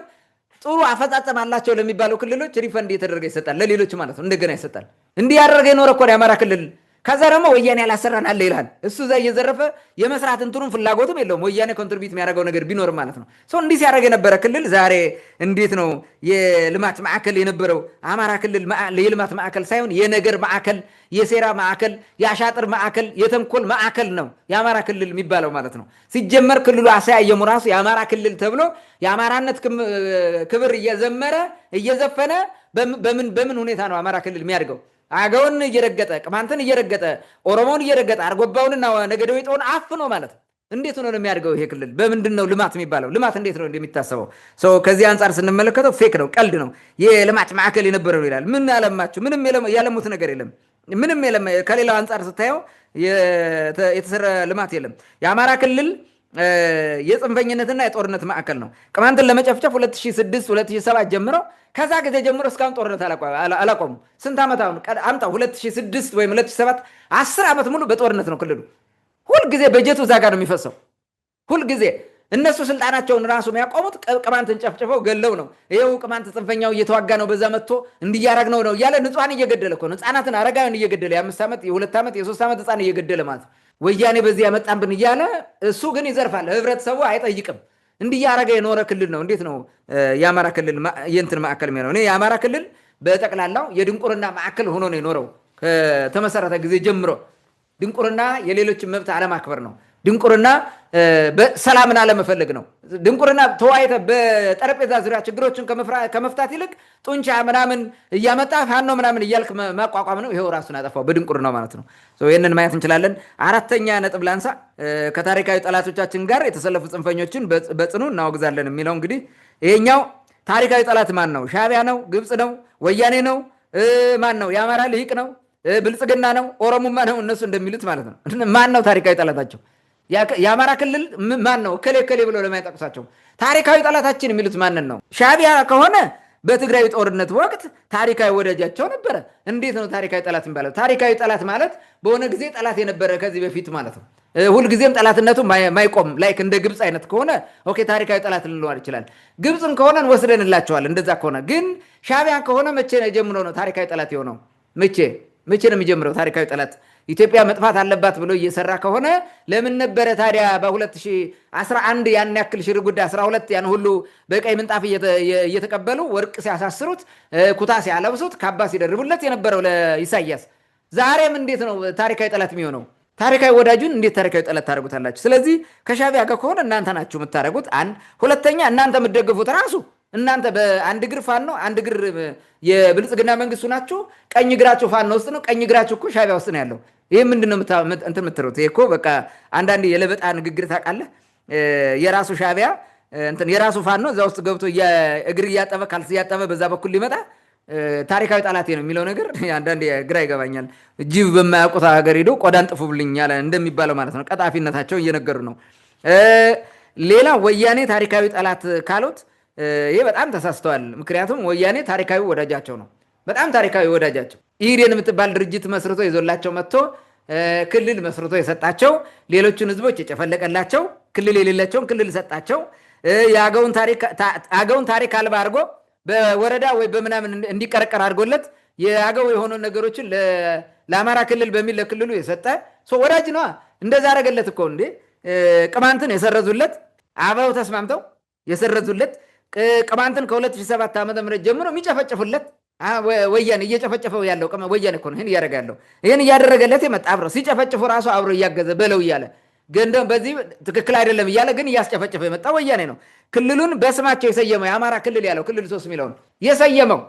ጥሩ አፈጻጸም አላቸው ለሚባለው ክልሎች ሪፈንድ እየተደረገ ይሰጣል፣ ለሌሎች ማለት ነው እንደገና ይሰጣል። እንዲህ ያደረገ የኖረ እኮ የአማራ ክልል። ከዛ ደግሞ ወያኔ ያላሰራን አለ ይላል። እሱ እዛ እየዘረፈ የመስራት እንትኑን ፍላጎትም የለውም። ወያኔ ኮንትሪቢዩት የሚያደርገው ነገር ቢኖር ማለት ነው። ሰው እንዲህ ሲያደርግ የነበረ ክልል ዛሬ እንዴት ነው የልማት ማዕከል የነበረው? አማራ ክልል የልማት ማዕከል ሳይሆን የነገር ማዕከል፣ የሴራ ማዕከል፣ የአሻጥር ማዕከል፣ የተንኮል ማዕከል ነው የአማራ ክልል የሚባለው ማለት ነው። ሲጀመር ክልሉ አሰያየሙ ራሱ የአማራ ክልል ተብሎ የአማራነት ክብር እየዘመረ እየዘፈነ በምን ሁኔታ ነው አማራ ክልል የሚያድገው? አገውን እየረገጠ ቅማንትን እየረገጠ ኦሮሞውን እየረገጠ አርጎባውንና ነገደ ወይጦውን አፍኖ ማለት እንዴት ነው የሚያድገው ይሄ ክልል? በምንድን ነው ልማት የሚባለው? ልማት እንዴት ነው እንደሚታሰበው? ከዚህ አንጻር ስንመለከተው ፌክ ነው፣ ቀልድ ነው። የልማት ማዕከል የነበረው ይላል። ምን ያለማችሁ? ምንም ያለሙት ነገር የለም። ምንም ከሌላው አንጻር ስታየው የተሰራ ልማት የለም። የአማራ ክልል የጽንፈኝነትና የጦርነት ማዕከል ነው። ቅማንትን ለመጨፍጨፍ 2006 2007 ጀምረው ከዛ ጊዜ ጀምሮ እስካሁን ጦርነት አላቆሙ። ስንት ዓመት አሁን አምጣ 2006 ወይም 2007 10 ዓመት ሙሉ በጦርነት ነው ክልሉ። ሁልጊዜ በጀቱ እዛ ጋር ነው የሚፈሰው። ሁልጊዜ እነሱ ስልጣናቸውን ራሱ የሚያቆሙት ቅማንትን ጨፍጭፈው ገለው ነው። ይኸው ቅማንት ጽንፈኛው እየተዋጋ ነው፣ በዛ መጥቶ እንዲያረግነው ነው እያለ ንጹሐን እየገደለ እኮ ነው። ህፃናትን አረጋውያን እየገደለ የ5 ዓመት የ2 ዓመት የ3 ዓመት ህፃን እየገደለ ማለት ነው። ወያኔ በዚህ ያመጣብን እያለ እሱ ግን ይዘርፋል። ህብረተሰቡ አይጠይቅም። እንዲያረገ የኖረ ክልል ነው። እንዴት ነው የአማራ ክልል የእንትን ማዕከል የሚሆነው? እኔ የአማራ ክልል በጠቅላላው የድንቁርና ማዕከል ሆኖ ነው የኖረው ከተመሰረተ ጊዜ ጀምሮ። ድንቁርና የሌሎችን መብት አለማክበር ነው። ድንቁርና ሰላምን አለመፈለግ ነው። ድንቁርና ተወያይተ በጠረጴዛ ዙሪያ ችግሮችን ከመፍታት ይልቅ ጡንቻ ምናምን እያመጣ ፋኖ ምናምን እያልክ ማቋቋም ነው። ይሄው ራሱን ያጠፋው በድንቁርና ማለት ነው። ይህንን ማየት እንችላለን። አራተኛ ነጥብ ላንሳ። ከታሪካዊ ጠላቶቻችን ጋር የተሰለፉ ጽንፈኞችን በጽኑ እናወግዛለን የሚለው እንግዲህ ይሄኛው ታሪካዊ ጠላት ማን ነው? ሻዕቢያ ነው? ግብፅ ነው? ወያኔ ነው? ማን ነው? የአማራ ልሂቅ ነው? ብልጽግና ነው? ኦሮሞማ ነው? እነሱ እንደሚሉት ማለት ነው። ማን ነው ታሪካዊ ጠላታቸው? የአማራ ክልል ማን ነው? ከሌ ብሎ ለማይጠቅሳቸው ታሪካዊ ጠላታችን የሚሉት ማንን ነው? ሻዕቢያ ከሆነ በትግራይ ጦርነት ወቅት ታሪካዊ ወዳጃቸው ነበረ። እንዴት ነው ታሪካዊ ጠላት የሚባለው? ታሪካዊ ጠላት ማለት በሆነ ጊዜ ጠላት የነበረ ከዚህ በፊት ማለት ነው። ሁልጊዜም ጠላትነቱ ማይቆም ላይክ እንደ ግብፅ አይነት ከሆነ ኦኬ ታሪካዊ ጠላት ልንለዋል ይችላል። ግብፅን ከሆነ ወስደንላቸዋል። እንደዛ ከሆነ ግን ሻዕቢያ ከሆነ መቼ ጀምሮ ነው ታሪካዊ ጠላት የሆነው? መቼ ነው የሚጀምረው ታሪካዊ ጠላት? ኢትዮጵያ መጥፋት አለባት ብሎ እየሰራ ከሆነ ለምን ነበረ ታዲያ በ2011 ያን ያክል ሽር ጉዳይ 12 ያን ሁሉ በቀይ ምንጣፍ እየተቀበሉ ወርቅ ሲያሳስሩት፣ ኩታ ሲያለብሱት፣ ካባ ሲደርቡለት የነበረው ለኢሳያስ? ዛሬም እንዴት ነው ታሪካዊ ጠላት የሚሆነው? ታሪካዊ ወዳጁን እንዴት ታሪካዊ ጠላት ታደርጉታላችሁ? ስለዚህ ከሻዕቢያ ጋር ከሆነ እናንተ ናችሁ የምታደርጉት። አንድ ሁለተኛ እናንተ የምትደግፉት ራሱ እናንተ በአንድ እግር ፋኖ አንድ እግር የብልጽግና መንግስቱ ናችሁ። ቀኝ እግራችሁ ፋኖ ውስጥ ነው። ቀኝ እግራችሁ እኮ ሻዕቢያ ውስጥ ነው ያለው። ይህ ምንድን ነው እንትን የምትሉት? ይሄ እኮ በቃ አንዳንድ የለበጣ ንግግር ታውቃለህ። የራሱ ሻዕቢያ እንትን የራሱ ፋኖ እዛ ውስጥ ገብቶ እግር እያጠበ ካልስ እያጠበ በዛ በኩል ሊመጣ ታሪካዊ ጠላቴ ነው የሚለው ነገር አንዳንዴ ግራ ይገባኛል። ጅብ በማያውቁት ሀገር ሄዶ ቆዳን ጥፉብልኝ ያለ እንደሚባለው ማለት ነው። ቀጣፊነታቸው እየነገሩ ነው። ሌላ ወያኔ ታሪካዊ ጠላት ካሉት ይሄ በጣም ተሳስተዋል። ምክንያቱም ወያኔ ታሪካዊ ወዳጃቸው ነው። በጣም ታሪካዊ ወዳጃቸው ኢህዴን የምትባል ድርጅት መስርቶ ይዞላቸው መጥቶ ክልል መስርቶ የሰጣቸው፣ ሌሎቹን ህዝቦች የጨፈለቀላቸው፣ ክልል የሌላቸውን ክልል ሰጣቸው። የአገውን ታሪክ አልባ አድርጎ በወረዳ ወይ በምናምን እንዲቀረቀር አድርጎለት የአገው የሆኑ ነገሮችን ለአማራ ክልል በሚል ለክልሉ የሰጠ ወዳጅ ነዋ። እንደዛ አደረገለት እኮ እንዴ። ቅማንትን የሰረዙለት አበው ተስማምተው የሰረዙለት ቅማንትን ከ2007 ዓ.ም ጀምሮ የሚጨፈጭፉለት ወያኔ እየጨፈጨፈው ያለው ወያኔ እኮ ነው። ይህን እያደረገ ያለው ይህን እያደረገለት የመጣ አብረው ሲጨፈጭፉ ራሱ አብሮ እያገዘ በለው እያለ ግን ደግሞ በዚህ ትክክል አይደለም እያለ ግን እያስጨፈጨፈ የመጣ ወያኔ ነው። ክልሉን በስማቸው የሰየመው የአማራ ክልል ያለው ክልል 3 የሚለውን የሰየመው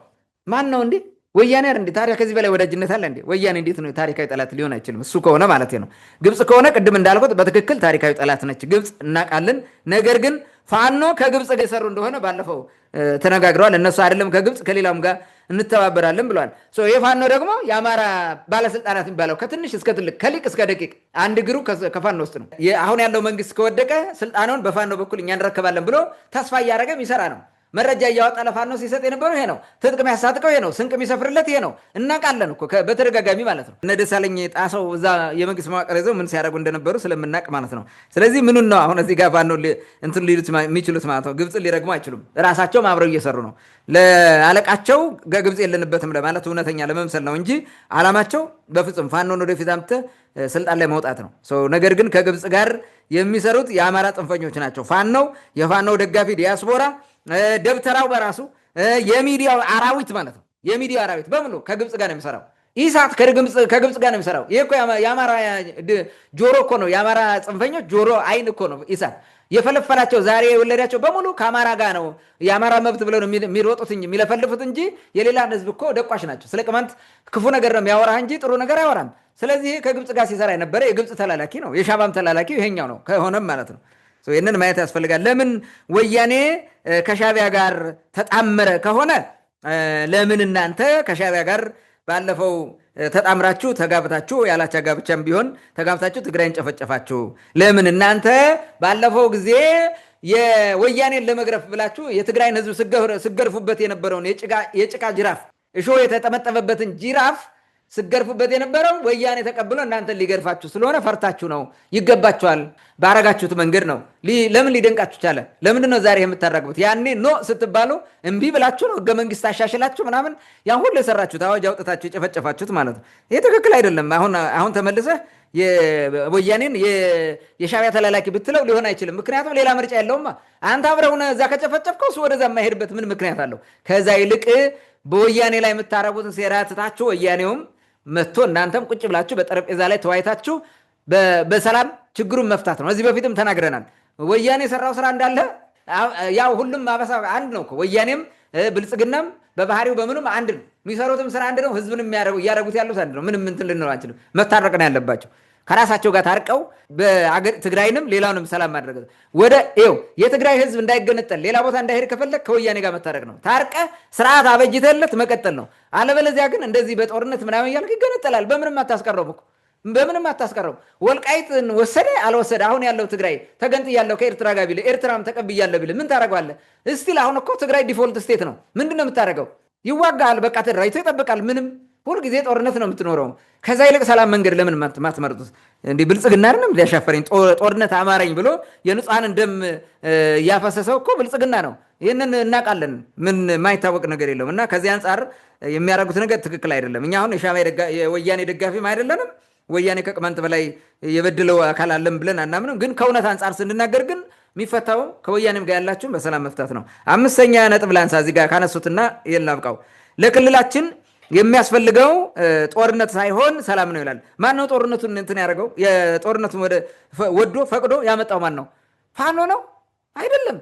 ማን ነው እንዴ? ወያኔ አይደል እንዴ? ታዲያ ከዚህ በላይ ወዳጅነት አለ እንዴ? ወያኔ እንዴት ነው ታሪካዊ ጠላት ሊሆን አይችልም። እሱ ከሆነ ማለት ነው። ግብፅ ከሆነ ቅድም እንዳልኩት በትክክል ታሪካዊ ጠላት ነች ግብፅ፣ እናውቃለን። ነገር ግን ፋኖ ከግብፅ ጋር የሰሩ እንደሆነ ባለፈው ተነጋግረዋል። እነሱ አይደለም ከግብፅ ከሌላም ጋር እንተባበራለን ብለዋል። ይህ ፋኖ ደግሞ የአማራ ባለስልጣናት የሚባለው ከትንሽ እስከ ትልቅ ከሊቅ እስከ ደቂቅ አንድ እግሩ ከፋኖ ውስጥ ነው። አሁን ያለው መንግስት ከወደቀ ስልጣኑን በፋኖ በኩል እኛ እንረከባለን ብሎ ተስፋ እያደረገ የሚሰራ ነው። መረጃ እያወጣ ለፋኖ ሲሰጥ የነበረው ይሄ ነው። ትጥቅ የሚያሳጥቀው ይሄ ነው። ስንቅ የሚሰፍርለት ይሄ ነው። እናውቃለን እኮ በተደጋጋሚ ማለት ነው። እነ ደሳለኝ ጣሰው እዛ የመንግስት መዋቅር ይዘው ምን ሲያደርጉ እንደነበሩ ስለምናውቅ ማለት ነው። ስለዚህ ምኑን ነው አሁን እዚህ ጋር ፋኖ እንትን ሊሉት የሚችሉት ማለት ነው። ግብፅን ሊረግሙ አይችሉም። ራሳቸውም አብረው እየሰሩ ነው። ለአለቃቸው ከግብፅ የለንበትም ለማለት እውነተኛ ለመምሰል ነው እንጂ አላማቸው በፍጹም ፋኖን ወደፊት አምጥተህ ስልጣን ላይ መውጣት ነው። ነገር ግን ከግብፅ ጋር የሚሰሩት የአማራ ጽንፈኞች ናቸው። ፋኖው የፋኖው ደጋፊ ዲያስፖራ ደብተራው በራሱ የሚዲያው አራዊት ማለት ነው። የሚዲያው አራዊት በሙሉ ከግብፅ ጋር ነው የሚሰራው። ኢሳት ከግብፅ ጋር ነው የሚሰራው። ይሄ እኮ የአማራ ጆሮ እኮ ነው። የአማራ ጽንፈኞች ጆሮ አይን እኮ ነው ኢሳት የፈለፈላቸው። ዛሬ የወለዳቸው በሙሉ ከአማራ ጋር ነው። የአማራ መብት ብለው ነው የሚሮጡት እንጂ የሚለፈልፉት እንጂ የሌላን ህዝብ እኮ ደቋሽ ናቸው። ስለ ቅማንት ክፉ ነገር ነው የሚያወራ እንጂ ጥሩ ነገር አያወራም። ስለዚህ ከግብፅ ጋር ሲሰራ የነበረ የግብፅ ተላላኪ ነው። የሻባም ተላላኪ ይሄኛው ነው ከሆነም ማለት ነው። ይህንን ማየት ያስፈልጋል። ለምን ወያኔ ከሻቢያ ጋር ተጣመረ ከሆነ ለምን እናንተ ከሻቢያ ጋር ባለፈው ተጣምራችሁ ተጋብታችሁ ያላቻ ጋብቻም ቢሆን ተጋብታችሁ ትግራይን ጨፈጨፋችሁ? ለምን እናንተ ባለፈው ጊዜ የወያኔን ለመግረፍ ብላችሁ የትግራይን ህዝብ ስገርፉበት የነበረውን የጭቃ ጅራፍ እሾህ የተጠመጠመበትን ጅራፍ ስገርፉበት የነበረው ወያኔ ተቀብሎ እናንተን ሊገርፋችሁ ስለሆነ ፈርታችሁ ነው። ይገባችኋል። ባረጋችሁት መንገድ ነው። ለምን ሊደንቃችሁ ቻለ? ለምንድን ነው ዛሬ የምታራግቡት? ያኔ ኖ ስትባሉ እምቢ ብላችሁ ነው ህገ መንግስት አሻሽላችሁ ምናምን ያን ሁሉ የሰራችሁት አዋጅ አውጥታችሁ የጨፈጨፋችሁት ማለት ነው። ይሄ ትክክል አይደለም። አሁን ተመልሰህ ወያኔን የሻቢያ ተላላኪ ብትለው ሊሆን አይችልም። ምክንያቱም ሌላ ምርጫ የለውማ። አንተ አብረህ ሆነህ እዛ ከጨፈጨፍከው እሱ ወደዛ የማይሄድበት ምን ምክንያት አለው? ከዛ ይልቅ በወያኔ ላይ የምታረጉትን ሴራ ትታችሁ ወያኔውም መጥቶ እናንተም ቁጭ ብላችሁ በጠረጴዛ ላይ ተወያይታችሁ በሰላም ችግሩን መፍታት ነው። እዚህ በፊትም ተናግረናል። ወያኔ የሰራው ስራ እንዳለ ያው ሁሉም ማበሳ አንድ ነው። ወያኔም ብልጽግናም በባህሪው በምንም አንድ ነው። የሚሰሩትም ስራ አንድ ነው። ህዝብን እያደረጉት ያሉት አንድ ነው። ምንም እንትን ልንለው አንችልም። መታረቅ ነው ያለባቸው። ከራሳቸው ጋር ታርቀው ትግራይንም ሌላውንም ሰላም ማድረግ ወደ የትግራይ ህዝብ እንዳይገነጠል ሌላ ቦታ እንዳይሄድ ከፈለግ ከወያኔ ጋር መታረቅ ነው። ታርቀ ስርዓት አበጅተለት መቀጠል ነው። አለበለዚያ ግን እንደዚህ በጦርነት ምናምን እያልክ ይገነጠላል። በምንም አታስቀረውም እኮ በምንም አታስቀረውም። ወልቃይትን ወሰደ አልወሰደ አሁን ያለው ትግራይ ተገንጥያለሁ ከኤርትራ ጋር ቢል ኤርትራም ተቀብያለሁ ቢል ምን ታደርገዋለህ? እስቲል አሁን እኮ ትግራይ ዲፎልት ስቴት ነው። ምንድን ነው የምታደርገው? ይዋጋል። በቃ ተደራጅቶ ይጠብቃል። ምንም ሁልጊዜ ጦርነት ነው የምትኖረው። ከዛ ይልቅ ሰላም መንገድ ለምን ማትመርጡት? እንዲህ ብልጽግና አይደለም ሊያሻፈረኝ ጦርነት አማረኝ ብሎ የንጹሐንን ደም ያፈሰሰው እኮ ብልጽግና ነው። ይህንን እናውቃለን። ምን የማይታወቅ ነገር የለውም። እና ከዚህ አንጻር የሚያደርጉት ነገር ትክክል አይደለም። እኛ አሁን የወያኔ ደጋፊም አይደለንም። ወያኔ ከቅማንት በላይ የበድለው አካል አለም ብለን አናምንም። ግን ከእውነት አንጻር ስንናገር ግን የሚፈታው ከወያኔም ጋር ያላችሁን በሰላም መፍታት ነው። 5ኛ ነጥብ ላንሳ እዚህ ጋር ካነሱትና ይሄን ላብቃው። ለክልላችን የሚያስፈልገው ጦርነት ሳይሆን ሰላም ነው ይላል። ማን ነው ጦርነቱን እንትን ያደረገው? የጦርነቱን ወዶ ፈቅዶ ያመጣው ማን ነው? ፋኖ ነው አይደለም።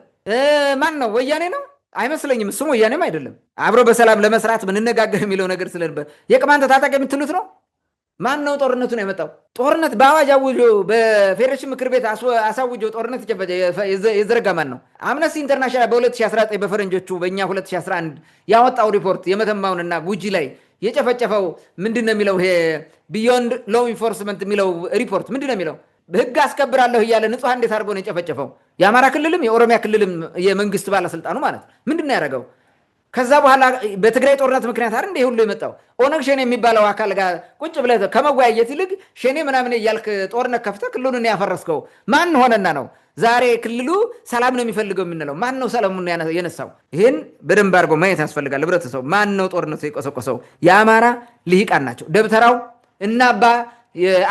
ማን ነው? ወያኔ ነው አይመስለኝም። እሱም ወያኔም አይደለም። አብሮ በሰላም ለመስራት ምንነጋገር የሚለው ነገር ስለነበር የቅማንት ታጣቂ የምትሉት ነው ማን ነው ጦርነቱን ያመጣው? ጦርነት በአዋጅ አውጆ በፌዴሬሽን ምክር ቤት አሳውጆ ጦርነት የዘረጋ ማን ነው? አምነስቲ ኢንተርናሽናል በ2019 በፈረንጆቹ በእኛ 2011 ያወጣው ሪፖርት የመተማውንና ጉጂ ላይ የጨፈጨፈው ምንድን ነው የሚለው? ይሄ ቢዮንድ ሎው ኢንፎርስመንት የሚለው ሪፖርት ምንድን ነው የሚለው? ህግ አስከብራለሁ እያለ ንጹሐን እንዴት አድርጎ ነው የጨፈጨፈው? የአማራ ክልልም የኦሮሚያ ክልልም የመንግስት ባለስልጣኑ ማለት ምንድን ነው ያደረገው? ከዛ በኋላ በትግራይ ጦርነት ምክንያት አይደል እንደ ሁሉ የመጣው? ኦነግ ሸኔ የሚባለው አካል ጋር ቁጭ ብለህ ከመወያየት ይልቅ ሸኔ ምናምን እያልክ ጦርነት ከፍተህ ክልሉን ያፈረስከው ማን ሆነና ነው? ዛሬ ክልሉ ሰላም ነው የሚፈልገው የምንለው ማን ነው? ሰላሙን የነሳው? ይህን በደንብ አድርጎ ማየት ያስፈልጋል። ህብረተሰቡ ማን ነው ጦርነቱ የቆሰቆሰው? የአማራ ልሂቃን ናቸው። ደብተራው እና አባ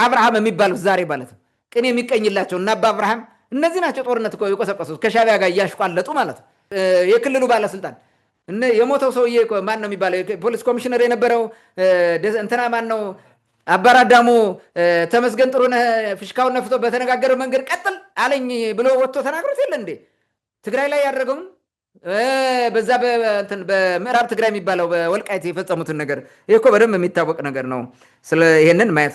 አብርሃም የሚባሉት ዛሬ ማለት ነው ቅኔ የሚቀኝላቸው እና አባ አብርሃም እነዚህ ናቸው ጦርነት የቆሰቆሱት ከሻቢያ ጋር እያሽቋለጡ ማለት ነው። የክልሉ ባለስልጣን የሞተው ሰውዬ ማን ነው የሚባለው? ፖሊስ ኮሚሽነር የነበረው እንትና ማን ነው? አባራዳሙ ተመስገን ጥሩነህ ፍሽካውን ነፍቶ በተነጋገረው መንገድ ቀጥል አለኝ ብሎ ወጥቶ ተናግሮት የለ እንዴ? ትግራይ ላይ ያደረገውን በዛ በምዕራብ ትግራይ የሚባለው በወልቃይት የፈጸሙትን ነገር ይህ እኮ በደንብ የሚታወቅ ነገር ነው። ስለ ይሄንን ማየት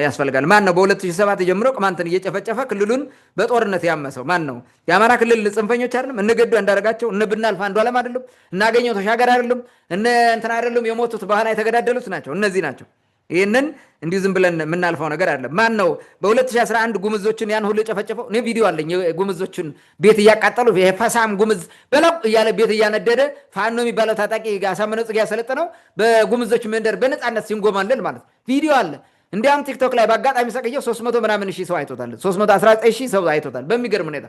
ያስፈልጋል። ማን ነው በ2007 ጀምሮ ቅማንትን እየጨፈጨፈ ክልሉን በጦርነት ያመሰው ማን ነው? የአማራ ክልል ጽንፈኞች አይደለም? እነ ገዱ አንዳርጋቸው እነ ብናልፍ አንዱዓለም አይደሉም? እናገኘው ተሻገር አይደሉም? እነ እንትን አይደሉም? የሞቱት በኋላ የተገዳደሉት ናቸው። እነዚህ ናቸው። ይህንን እንዲሁ ዝም ብለን የምናልፈው ነገር አይደለም። ማን ነው በ2011 ጉምዞችን ያን ሁሉ የጨፈጨፈው? እኔ ቪዲዮ አለኝ። ጉምዞችን ቤት እያቃጠሉ የፈሳም ጉምዝ በለው እያለ ቤት እያነደደ ፋኖ የሚባለው ታጣቂ አሳምነው ጽጌ ያሰለጠነው በጉምዞች መንደር በነፃነት ሲንጎማለል ማለት ቪዲዮ አለ። እንዲያውም ቲክቶክ ላይ በአጋጣሚ ሰቅየው 300 ምናምን ሺህ ሰው አይቶታል። 319 ሺህ ሰው አይቶታል። በሚገርም ሁኔታ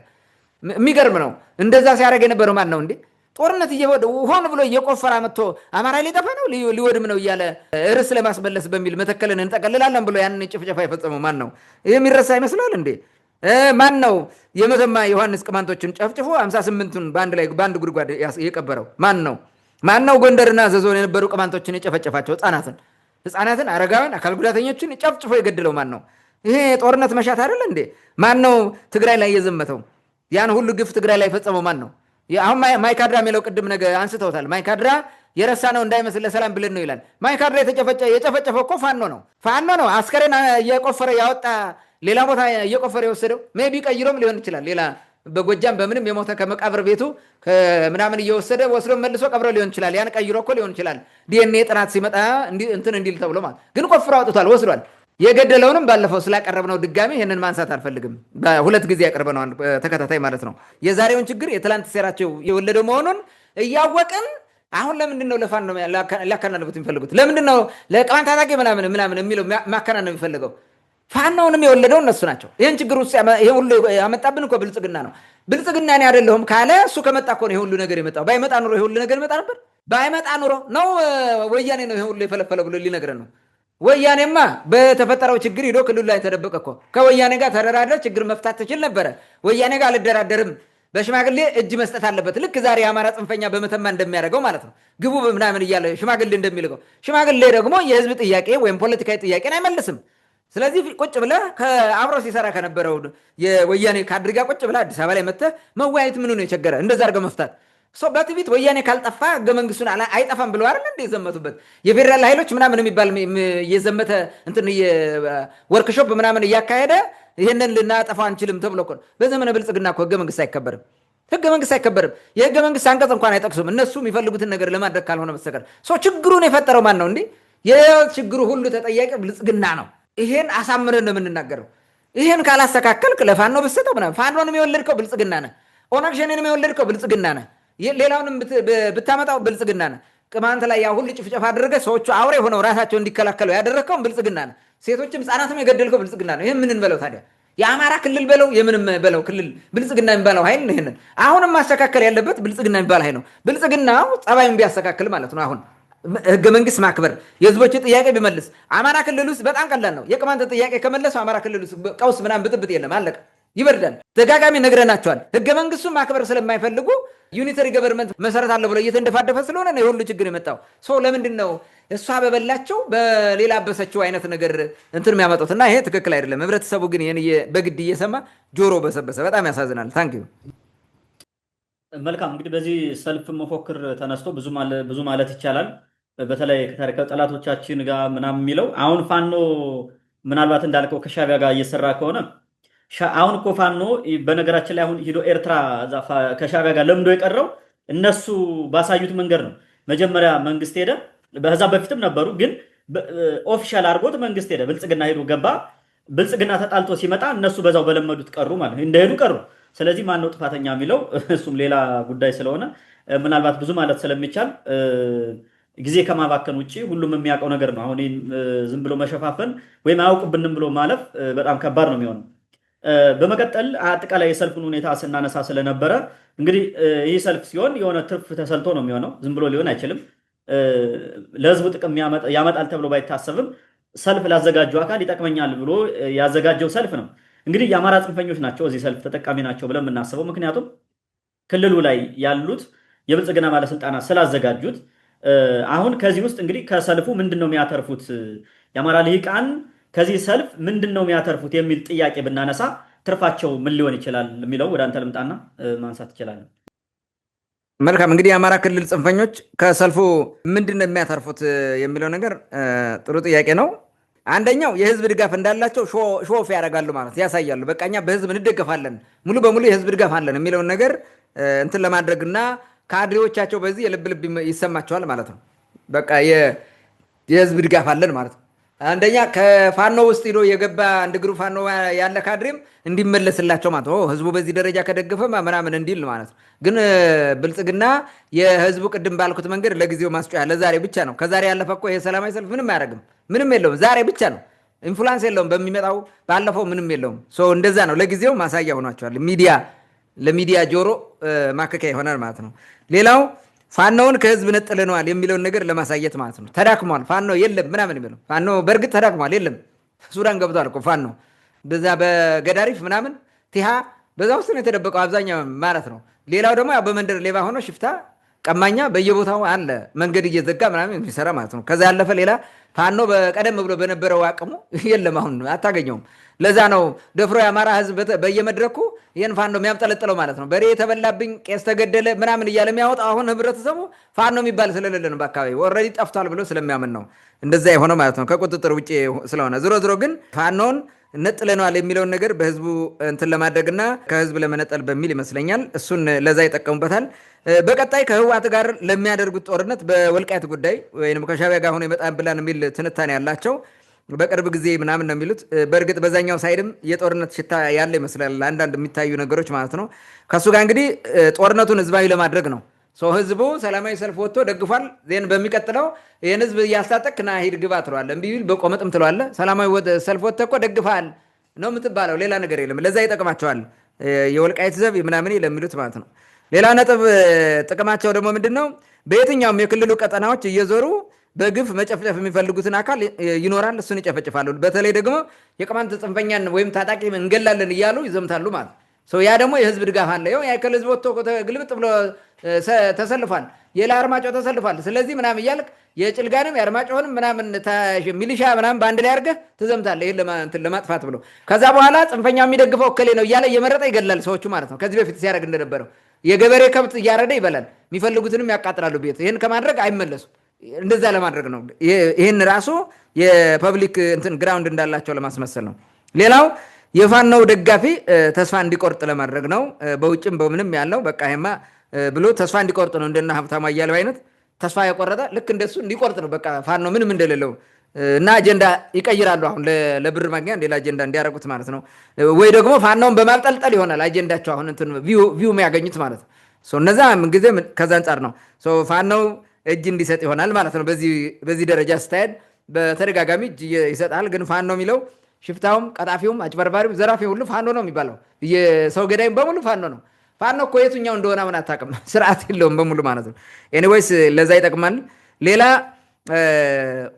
የሚገርም ነው። እንደዛ ሲያደርግ የነበረው ማን ነው እንዴ? ጦርነት ሆን ብሎ እየቆፈረ መጥቶ አማራ ሊጠፋ ነው ሊወድም ነው እያለ እርስ ለማስመለስ በሚል መተከልን እንጠቀልላለን ብሎ ያንን ጭፍጨፋ የፈጸመው ማን ነው? ይህ የሚረሳ ይመስላል እንዴ? ማን ነው የመተማ ዮሐንስ ቅማንቶችን ጨፍጭፎ 58ቱን በአንድ ጉድጓድ የቀበረው ማን ነው? ማን ነው ጎንደርና ዘዞን የነበሩ ቅማንቶችን የጨፈጨፋቸው? ህፃናትን፣ አረጋውያን፣ አካል ጉዳተኞችን ጨፍጭፎ የገደለው ማን ነው? ይሄ ጦርነት መሻት አይደለ እንዴ? ማን ነው ትግራይ ላይ የዘመተው? ያን ሁሉ ግፍ ትግራይ ላይ የፈጸመው ማን ነው? አሁን ማይካድራ የሚለው ቅድም ነገ አንስተውታል። ማይካድራ የረሳ ነው እንዳይመስል ለሰላም ብለን ነው ይላል። ማይካድራ የጨፈጨፈው እኮ ፋኖ ነው። አስከሬን እየቆፈረ ያወጣ ሌላ ቦታ እየቆፈረ የወሰደው ሜቢ ቀይሮም ሊሆን ይችላል። ሌላ በጎጃም በምንም የሞተ ከመቃብር ቤቱ ምናምን እየወሰደ ወስዶ መልሶ ቀብሮ ሊሆን ይችላል። ያን ቀይሮ እኮ ሊሆን ይችላል። ዲኤንኤ ጥናት ሲመጣ እንትን እንዲል ተብሎ ማለት ግን ቆፍሮ አውጥቷል፣ ወስዷል። የገደለውንም ባለፈው ስላቀረብነው ድጋሚ ይህንን ማንሳት አልፈልግም። በሁለት ጊዜ ያቀርበነው ተከታታይ ማለት ነው። የዛሬውን ችግር የትላንት ሴራቸው የወለደው መሆኑን እያወቅን አሁን ለምንድን ነው ለፋኖ ሊያከናንቡት የሚፈልጉት? ለምንድን ነው ለቅማንት ታጣቂ ምናምን የሚለው ማከናነብ የሚፈልገው? ፋኖውንም የወለደው እነሱ ናቸው። ይህን ችግር ውስጥ ይሄ ሁሉ ያመጣብን እኮ ብልጽግና ነው። ብልጽግና እኔ አይደለሁም ካለ እሱ ከመጣ እኮ ነው ይሄ ሁሉ ነገር የመጣው። ባይመጣ ኑሮ ይሄ ሁሉ ነገር ይመጣ ነበር? ባይመጣ ኑሮ ነው ወያኔ ነው ይሄ ሁሉ የፈለፈለ ብሎ ሊነግረን ነው። ወያኔማ በተፈጠረው ችግር ሂዶ ክልሉ ላይ ተደበቀ እኮ። ከወያኔ ጋር ተደራድረ ችግር መፍታት ትችል ነበረ። ወያኔ ጋር አልደራደርም፣ በሽማግሌ እጅ መስጠት አለበት። ልክ ዛሬ የአማራ ጽንፈኛ በመተማ እንደሚያደርገው ማለት ነው። ግቡ ምናምን እያለ ሽማግሌ እንደሚልቀው። ሽማግሌ ደግሞ የህዝብ ጥያቄ ወይም ፖለቲካዊ ጥያቄን አይመልስም። ስለዚህ ቁጭ ብለህ አብሮ ሲሰራ ከነበረው የወያኔ ካድሪ ጋር ቁጭ ብለህ አዲስ አበባ ላይ መጥተህ መወያየት ምኑ ነው የቸገረ? እንደዛ አድርገህ መፍታት በትዕቢት ወያኔ ካልጠፋ ህገ መንግስቱን አይጠፋም ብለው አይደል እንደ የዘመቱበት የፌዴራል ኃይሎች ምናምን የሚባል የዘመተ እንትን ወርክሾፕ ምናምን እያካሄደ ይህንን ልናጠፋ አንችልም ተብሎ እኮ በዘመነ ብልጽግና እኮ ህገ መንግስት አይከበርም። የህገ መንግስት አንቀጽ እንኳን አይጠቅሱም። እነሱ የሚፈልጉትን ነገር ለማድረግ ካልሆነ በስተቀር ችግሩን የፈጠረው ማን ነው እንዴ? የችግሩ ሁሉ ተጠያቂ ብልጽግና ነው። ይሄን አሳምረን ነው የምንናገረው። ይሄን ካላስተካከልክ ለፋኖ ብትሰጠው ምናምን ፋኖንም የወለድከው ብልጽግና ነህ። ኦነግ ሸኔንም የወለድከው ብልጽግና ነህ። ሌላውንም ብታመጣው ብልጽግና ነህ። ቅማንት ላይ ያ ሁሉ ጭፍጨፋ አድርገህ ሰዎቹ አውሬ ሆነው ራሳቸው እንዲከላከለው ያደረግከውን ብልጽግና ነህ። ሴቶችም ህጻናትም የገደልከው ብልጽግና ነው። ይህን ምን እንበለው ታዲያ? የአማራ ክልል በለው የምንም በለው ክልል ብልጽግና የሚባለው ኃይል ነው። ይሄንን አሁንም ማስተካከል ያለበት ብልጽግና የሚባል ኃይል ነው። ብልጽግናው ጸባዩን ቢያስተካክል ማለት ነው። አሁን ህገ መንግስት ማክበር፣ የህዝቦች ጥያቄ ቢመልስ አማራ ክልል ውስጥ በጣም ቀላል ነው። የቅማንት ጥያቄ ከመለሱ አማራ ክልል ውስጥ ቀውስ ምናምን ብጥብጥ የለም፣ አለቀ፣ ይበርዳል። ደጋጋሚ ነግረናቸዋል። ህገ መንግስቱን ማክበር ስለማይፈልጉ ዩኒተሪ ገቨርንመንት መሰረት አለ ብሎ እየተንደፋደፈ ስለሆነ ነው የሁሉ ችግር የመጣው። ለምንድን ነው እሷ በበላቸው በሌላ አበሰችው አይነት ነገር እንትን የሚያመጡት? እና ይሄ ትክክል አይደለም። ህብረተሰቡ ግን ይህን በግድ እየሰማ ጆሮ በሰበሰ። በጣም ያሳዝናል። ታንክ ዩ። መልካም እንግዲህ በዚህ ሰልፍ መፎክር ተነስቶ ብዙ ማለት ይቻላል። በተለይ ከታሪካዊ ጠላቶቻችን ጋር ምናምን የሚለው አሁን ፋኖ ምናልባት እንዳልከው ከሻዕቢያ ጋር እየሰራ ከሆነ አሁን እኮ ፋኖ በነገራችን ላይ አሁን ሂዶ ኤርትራ ከሻዕቢያ ጋር ለምዶ የቀረው እነሱ ባሳዩት መንገድ ነው። መጀመሪያ መንግስት ሄደ፣ በዛ በፊትም ነበሩ፣ ግን ኦፊሻል አድርጎት መንግስት ሄደ፣ ብልጽግና ሄዶ ገባ። ብልጽግና ተጣልቶ ሲመጣ እነሱ በዛው በለመዱት ቀሩ ማለት ነው፣ እንደሄዱ ቀሩ። ስለዚህ ማን ነው ጥፋተኛ የሚለው እሱም ሌላ ጉዳይ ስለሆነ ምናልባት ብዙ ማለት ስለሚቻል ጊዜ ከማባከን ውጭ ሁሉም የሚያውቀው ነገር ነው። አሁን ዝም ብሎ መሸፋፈን ወይም አያውቁብንም ብሎ ማለፍ በጣም ከባድ ነው የሚሆነው። በመቀጠል አጠቃላይ የሰልፉን ሁኔታ ስናነሳ ስለነበረ እንግዲህ ይህ ሰልፍ ሲሆን የሆነ ትርፍ ተሰልቶ ነው የሚሆነው፣ ዝም ብሎ ሊሆን አይችልም። ለህዝቡ ጥቅም ያመጣል ተብሎ ባይታሰብም ሰልፍ ላዘጋጀው አካል ይጠቅመኛል ብሎ ያዘጋጀው ሰልፍ ነው። እንግዲህ የአማራ ጽንፈኞች ናቸው እዚህ ሰልፍ ተጠቃሚ ናቸው ብለን የምናስበው፣ ምክንያቱም ክልሉ ላይ ያሉት የብልጽግና ባለስልጣናት ስላዘጋጁት። አሁን ከዚህ ውስጥ እንግዲህ ከሰልፉ ምንድን ነው የሚያተርፉት የአማራ ልሂቃን ከዚህ ሰልፍ ምንድን ነው የሚያተርፉት የሚል ጥያቄ ብናነሳ ትርፋቸው ምን ሊሆን ይችላል የሚለው ወደ አንተ ልምጣና ማንሳት ይችላል። መልካም። እንግዲህ የአማራ ክልል ጽንፈኞች ከሰልፉ ምንድን ነው የሚያተርፉት የሚለው ነገር ጥሩ ጥያቄ ነው። አንደኛው የህዝብ ድጋፍ እንዳላቸው ሾፍ ያደርጋሉ ማለት ያሳያሉ። በቃ እኛ በህዝብ እንደገፋለን፣ ሙሉ በሙሉ የህዝብ ድጋፍ አለን የሚለውን ነገር እንትን ለማድረግና ካድሬዎቻቸው በዚህ የልብ ልብ ይሰማቸዋል ማለት ነው። በቃ የህዝብ ድጋፍ አለን ማለት ነው። አንደኛ ከፋኖ ውስጥ ሄዶ የገባ አንድ ግሩ ፋኖ ያለ ካድሬም እንዲመለስላቸው ማለት ነው። ህዝቡ በዚህ ደረጃ ከደገፈ ምናምን እንዲል ማለት ነው። ግን ብልጽግና የህዝቡ ቅድም ባልኩት መንገድ ለጊዜው ማስጮያ ለዛሬ ብቻ ነው። ከዛሬ ያለፈ እኮ ይሄ ሰላማዊ ሰልፍ ምንም አያደርግም፣ ምንም የለውም። ዛሬ ብቻ ነው፣ ኢንፍሉዌንስ የለውም። በሚመጣው ባለፈው ምንም የለውም። እንደዛ ነው። ለጊዜው ማሳያ ሆኗቸዋል። ለሚዲያ ጆሮ ማከኪያ ይሆናል ማለት ነው። ሌላው ፋኖውን ከህዝብ ነጥለነዋል የሚለውን ነገር ለማሳየት ማለት ነው። ተዳክሟል ፋኖ የለም ምናምን የሚለው ፋኖ በእርግጥ ተዳክሟል፣ የለም። ሱዳን ገብቷል እኮ ፋኖ በዛ በገዳሪፍ ምናምን ቲሃ በዛ ውስጥ ነው የተደበቀው አብዛኛው ማለት ነው። ሌላው ደግሞ በመንደር ሌባ ሆኖ ሽፍታ ቀማኛ በየቦታው አለ፣ መንገድ እየዘጋ ምናምን የሚሰራ ማለት ነው። ከዛ ያለፈ ሌላ ፋኖ በቀደም ብሎ በነበረው አቅሙ የለም፣ አሁን አታገኘውም። ለዛ ነው ደፍሮ የአማራ ህዝብ በየመድረኩ ይህን ፋኖ የሚያምጠለጥለው ማለት ነው። በሬ የተበላብኝ ቄስ ተገደለ ምናምን እያለ የሚያወጣው አሁን ህብረተሰቡ ፋኖ የሚባል ስለሌለ ነው፣ በአካባቢ ኦልሬዲ ጠፍቷል ብሎ ስለሚያምን ነው እንደዛ የሆነው ማለት ነው፣ ከቁጥጥር ውጭ ስለሆነ። ዝሮ ግን ፋኖን ነጥለነዋል የሚለውን ነገር በህዝቡ እንትን ለማድረግና ከህዝብ ለመነጠል በሚል ይመስለኛል እሱን ለዛ ይጠቀሙበታል። በቀጣይ ከህወሓት ጋር ለሚያደርጉት ጦርነት በወልቃይት ጉዳይ ወይም ከሻዕቢያ ጋር ሆኖ ይመጣል ብላን የሚል ትንታኔ ያላቸው በቅርብ ጊዜ ምናምን ነው የሚሉት። በእርግጥ በዛኛው ሳይድም የጦርነት ሽታ ያለ ይመስላል አንዳንድ የሚታዩ ነገሮች ማለት ነው። ከእሱ ጋር እንግዲህ ጦርነቱን ህዝባዊ ለማድረግ ነው። ህዝቡ ሰላማዊ ሰልፍ ወጥቶ ደግፏል። ዜን በሚቀጥለው ይህን ህዝብ እያስታጠቅ ና ሂድ ግባ ትለዋለህ፣ እምቢ ቢል በቆመጥም ትለዋለህ። ሰላማዊ ሰልፍ ወጥተህ እኮ ደግፋል ነው የምትባለው፣ ሌላ ነገር የለም። ለዛ ይጠቅማቸዋል የወልቃይት ዘብ ምናምን ለሚሉት ማለት ነው። ሌላ ነጥብ ጥቅማቸው ደግሞ ምንድን ነው? በየትኛውም የክልሉ ቀጠናዎች እየዞሩ በግፍ መጨፍጨፍ የሚፈልጉትን አካል ይኖራል፣ እሱን ይጨፈጭፋሉ። በተለይ ደግሞ የቅማንት ጽንፈኛን ወይም ታጣቂ እንገላለን እያሉ ይዘምታሉ ማለት ያ ደግሞ የህዝብ ድጋፍ አለ። የአይከል ህዝብ ወጥቶ ግልብጥ ብሎ ተሰልፏል፣ የላ አርማጮ ተሰልፏል። ስለዚህ ምናምን እያልክ የጭልጋንም የአርማጮንም ምናምን ሚሊሻ ምናምን በአንድ ላይ አድርገህ ትዘምታለህ፣ ይህን ለማጥፋት ብሎ። ከዛ በኋላ ጽንፈኛው የሚደግፈው እከሌ ነው እያለ እየመረጠ ይገላል ሰዎቹ ማለት ነው። ከዚህ በፊት ሲያደርግ እንደነበረው የገበሬ ከብት እያረደ ይበላል፣ የሚፈልጉትንም ያቃጥላሉ ቤት። ይህን ከማድረግ አይመለሱም። እንደዛ ለማድረግ ነው። ይህን ራሱ የፐብሊክ እንትን ግራውንድ እንዳላቸው ለማስመሰል ነው። ሌላው የፋኖው ደጋፊ ተስፋ እንዲቆርጥ ለማድረግ ነው። በውጭም በምንም ያለው በቃ ይሄማ ብሎ ተስፋ እንዲቆርጥ ነው። እንደና ሀብታሙ አያሌው አይነት ተስፋ የቆረጠ ልክ እንደሱ እንዲቆርጥ ነው። በቃ ፋኖ ምንም እንደሌለው እና አጀንዳ ይቀይራሉ። አሁን ለብር ማግኛ ሌላ አጀንዳ እንዲያደርጉት ማለት ነው። ወይ ደግሞ ፋኖውን በማብጠልጠል ይሆናል አጀንዳቸው። አሁን እንትን ቪው የሚያገኙት ማለት ነው። እነዛ ምንጊዜ ከዛ አንጻር ነው ፋኖው እጅ እንዲሰጥ ይሆናል ማለት ነው። በዚህ ደረጃ ስትሄድ በተደጋጋሚ እጅ ይሰጣል። ግን ፋኖ የሚለው ሽፍታውም፣ ቀጣፊውም፣ አጭበርባሪው፣ ዘራፊው ሁሉ ፋኖ ነው የሚባለው። የሰው ገዳይም በሙሉ ፋኖ ነው። ፋኖ እኮ የቱኛው እንደሆነ ምን አታውቅም፣ ስርዓት የለውም በሙሉ ማለት ነው። ኤኒዌይስ ለዛ ይጠቅማል። ሌላ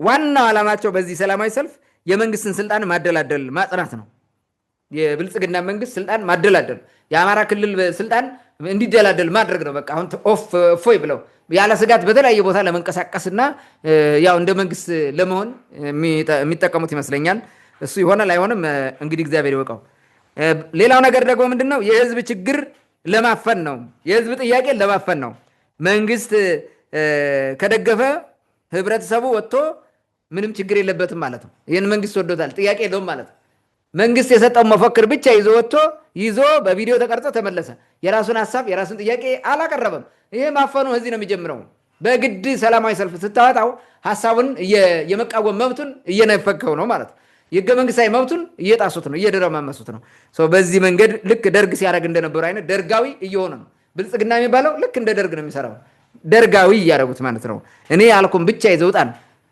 ዋናው ዓላማቸው በዚህ ሰላማዊ ሰልፍ የመንግስትን ስልጣን ማደላደል ማጽናት ነው። የብልጽግና መንግስት ስልጣን ማደላደል፣ የአማራ ክልል ስልጣን እንዲደላደል ማድረግ ነው። በቃ አሁን ኦፎይ ብለው ያለ ስጋት በተለያየ ቦታ ለመንቀሳቀስና ያው እንደ መንግስት ለመሆን የሚጠቀሙት ይመስለኛል። እሱ ይሆናል አይሆንም እንግዲህ እግዚአብሔር ይወቀው። ሌላው ነገር ደግሞ ምንድን ነው? የህዝብ ችግር ለማፈን ነው። የህዝብ ጥያቄ ለማፈን ነው። መንግስት ከደገፈ ህብረተሰቡ ወጥቶ ምንም ችግር የለበትም ማለት ነው። ይህን መንግስት ወዶታል፣ ጥያቄ የለውም ማለት ነው። መንግስት የሰጠውን መፈክር ብቻ ይዞ ወጥቶ ይዞ በቪዲዮ ተቀርጾ ተመለሰ። የራሱን ሀሳብ የራሱን ጥያቄ አላቀረበም። ይሄ ማፈኑ እዚህ ነው የሚጀምረው። በግድ ሰላማዊ ሰልፍ ስታወጣው ሀሳቡን የመቃወም መብቱን እየነፈከው ነው ማለት ነው። የህገ መንግስታዊ መብቱን እየጣሱት ነው፣ እየደረማመሱት ነው። በዚህ መንገድ ልክ ደርግ ሲያደርግ እንደነበሩ አይነት ደርጋዊ እየሆነ ነው። ብልጽግና የሚባለው ልክ እንደ ደርግ ነው የሚሰራው። ደርጋዊ እያደረጉት ማለት ነው። እኔ ያልኩም ብቻ ይዘውጣል።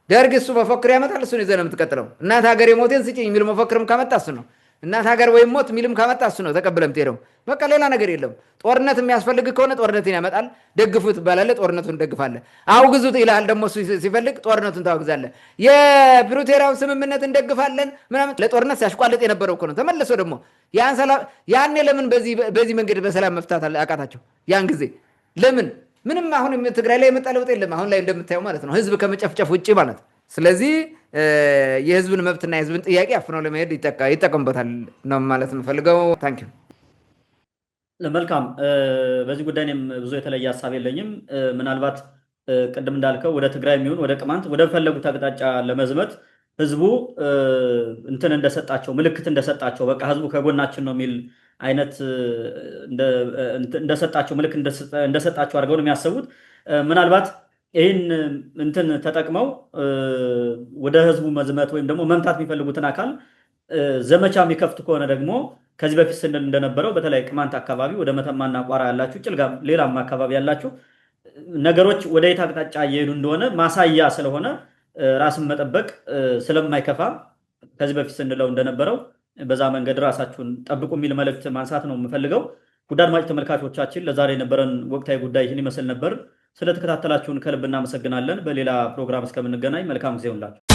ደርግ እሱ መፈክር ያመጣል፣ እሱን ይዘህ ነው የምትቀጥለው። እናት ሀገር የሞቴን ስጭኝ የሚል መፈክርም ካመጣ እሱ ነው። እናት ሀገር ወይም ሞት የሚልም ካመጣ እሱ ነው ተቀብለ የምትሄደው። በቃ ሌላ ነገር የለም። ጦርነት የሚያስፈልግ ከሆነ ጦርነትን ያመጣል። ደግፉት ትባላለህ፣ ጦርነቱን ደግፋለህ። አውግዙት ይልሃል ደግሞ ሲፈልግ ጦርነቱን ታወግዛለህ። የፕሪቶሪያው ስምምነት እንደግፋለን ምናምን ለጦርነት ሲያሽቋልጥ የነበረው እኮ ነው። ተመልሶ ደግሞ ያኔ ለምን በዚህ መንገድ በሰላም መፍታት አቃታቸው? ያን ጊዜ ለምን? ምንም አሁን ትግራይ ላይ የመጣ ለውጥ የለም። አሁን ላይ እንደምታየው ማለት ነው፣ ህዝብ ከመጨፍጨፍ ውጭ ማለት ነው። ስለዚህ የህዝብን መብትና የህዝብን ጥያቄ አፍነው ለመሄድ ይጠቀሙበታል ነው ማለት የምፈልገው። ታንኪዩ። መልካም። በዚህ ጉዳይ እኔም ብዙ የተለየ ሀሳብ የለኝም። ምናልባት ቅድም እንዳልከው ወደ ትግራይ የሚሆን ወደ ቅማንት ወደ ፈለጉት አቅጣጫ ለመዝመት ህዝቡ እንትን እንደሰጣቸው ምልክት እንደሰጣቸው በቃ ህዝቡ ከጎናችን ነው የሚል አይነት እንደሰጣቸው ምልክት እንደሰጣቸው አድርገው ነው የሚያስቡት። ምናልባት ይህን እንትን ተጠቅመው ወደ ህዝቡ መዝመት ወይም ደግሞ መምታት የሚፈልጉትን አካል ዘመቻ የሚከፍቱ ከሆነ ደግሞ ከዚህ በፊት ስንል እንደነበረው በተለይ ቅማንት አካባቢ ወደ መተማና ቋራ ያላችሁ፣ ጭልጋም ሌላም አካባቢ ያላችሁ ነገሮች ወደ የት አቅጣጫ እየሄዱ እንደሆነ ማሳያ ስለሆነ ራስን መጠበቅ ስለማይከፋ ከዚህ በፊት ስንለው እንደነበረው በዛ መንገድ ራሳችሁን ጠብቁ የሚል መልእክት ማንሳት ነው የምፈልገው። ውድ አድማጭ ተመልካቾቻችን ለዛሬ የነበረን ወቅታዊ ጉዳይ ይህን ይመስል ነበር። ስለተከታተላችሁን ከልብ እናመሰግናለን። በሌላ ፕሮግራም እስከምንገናኝ መልካም ጊዜ ይሁንላችሁ።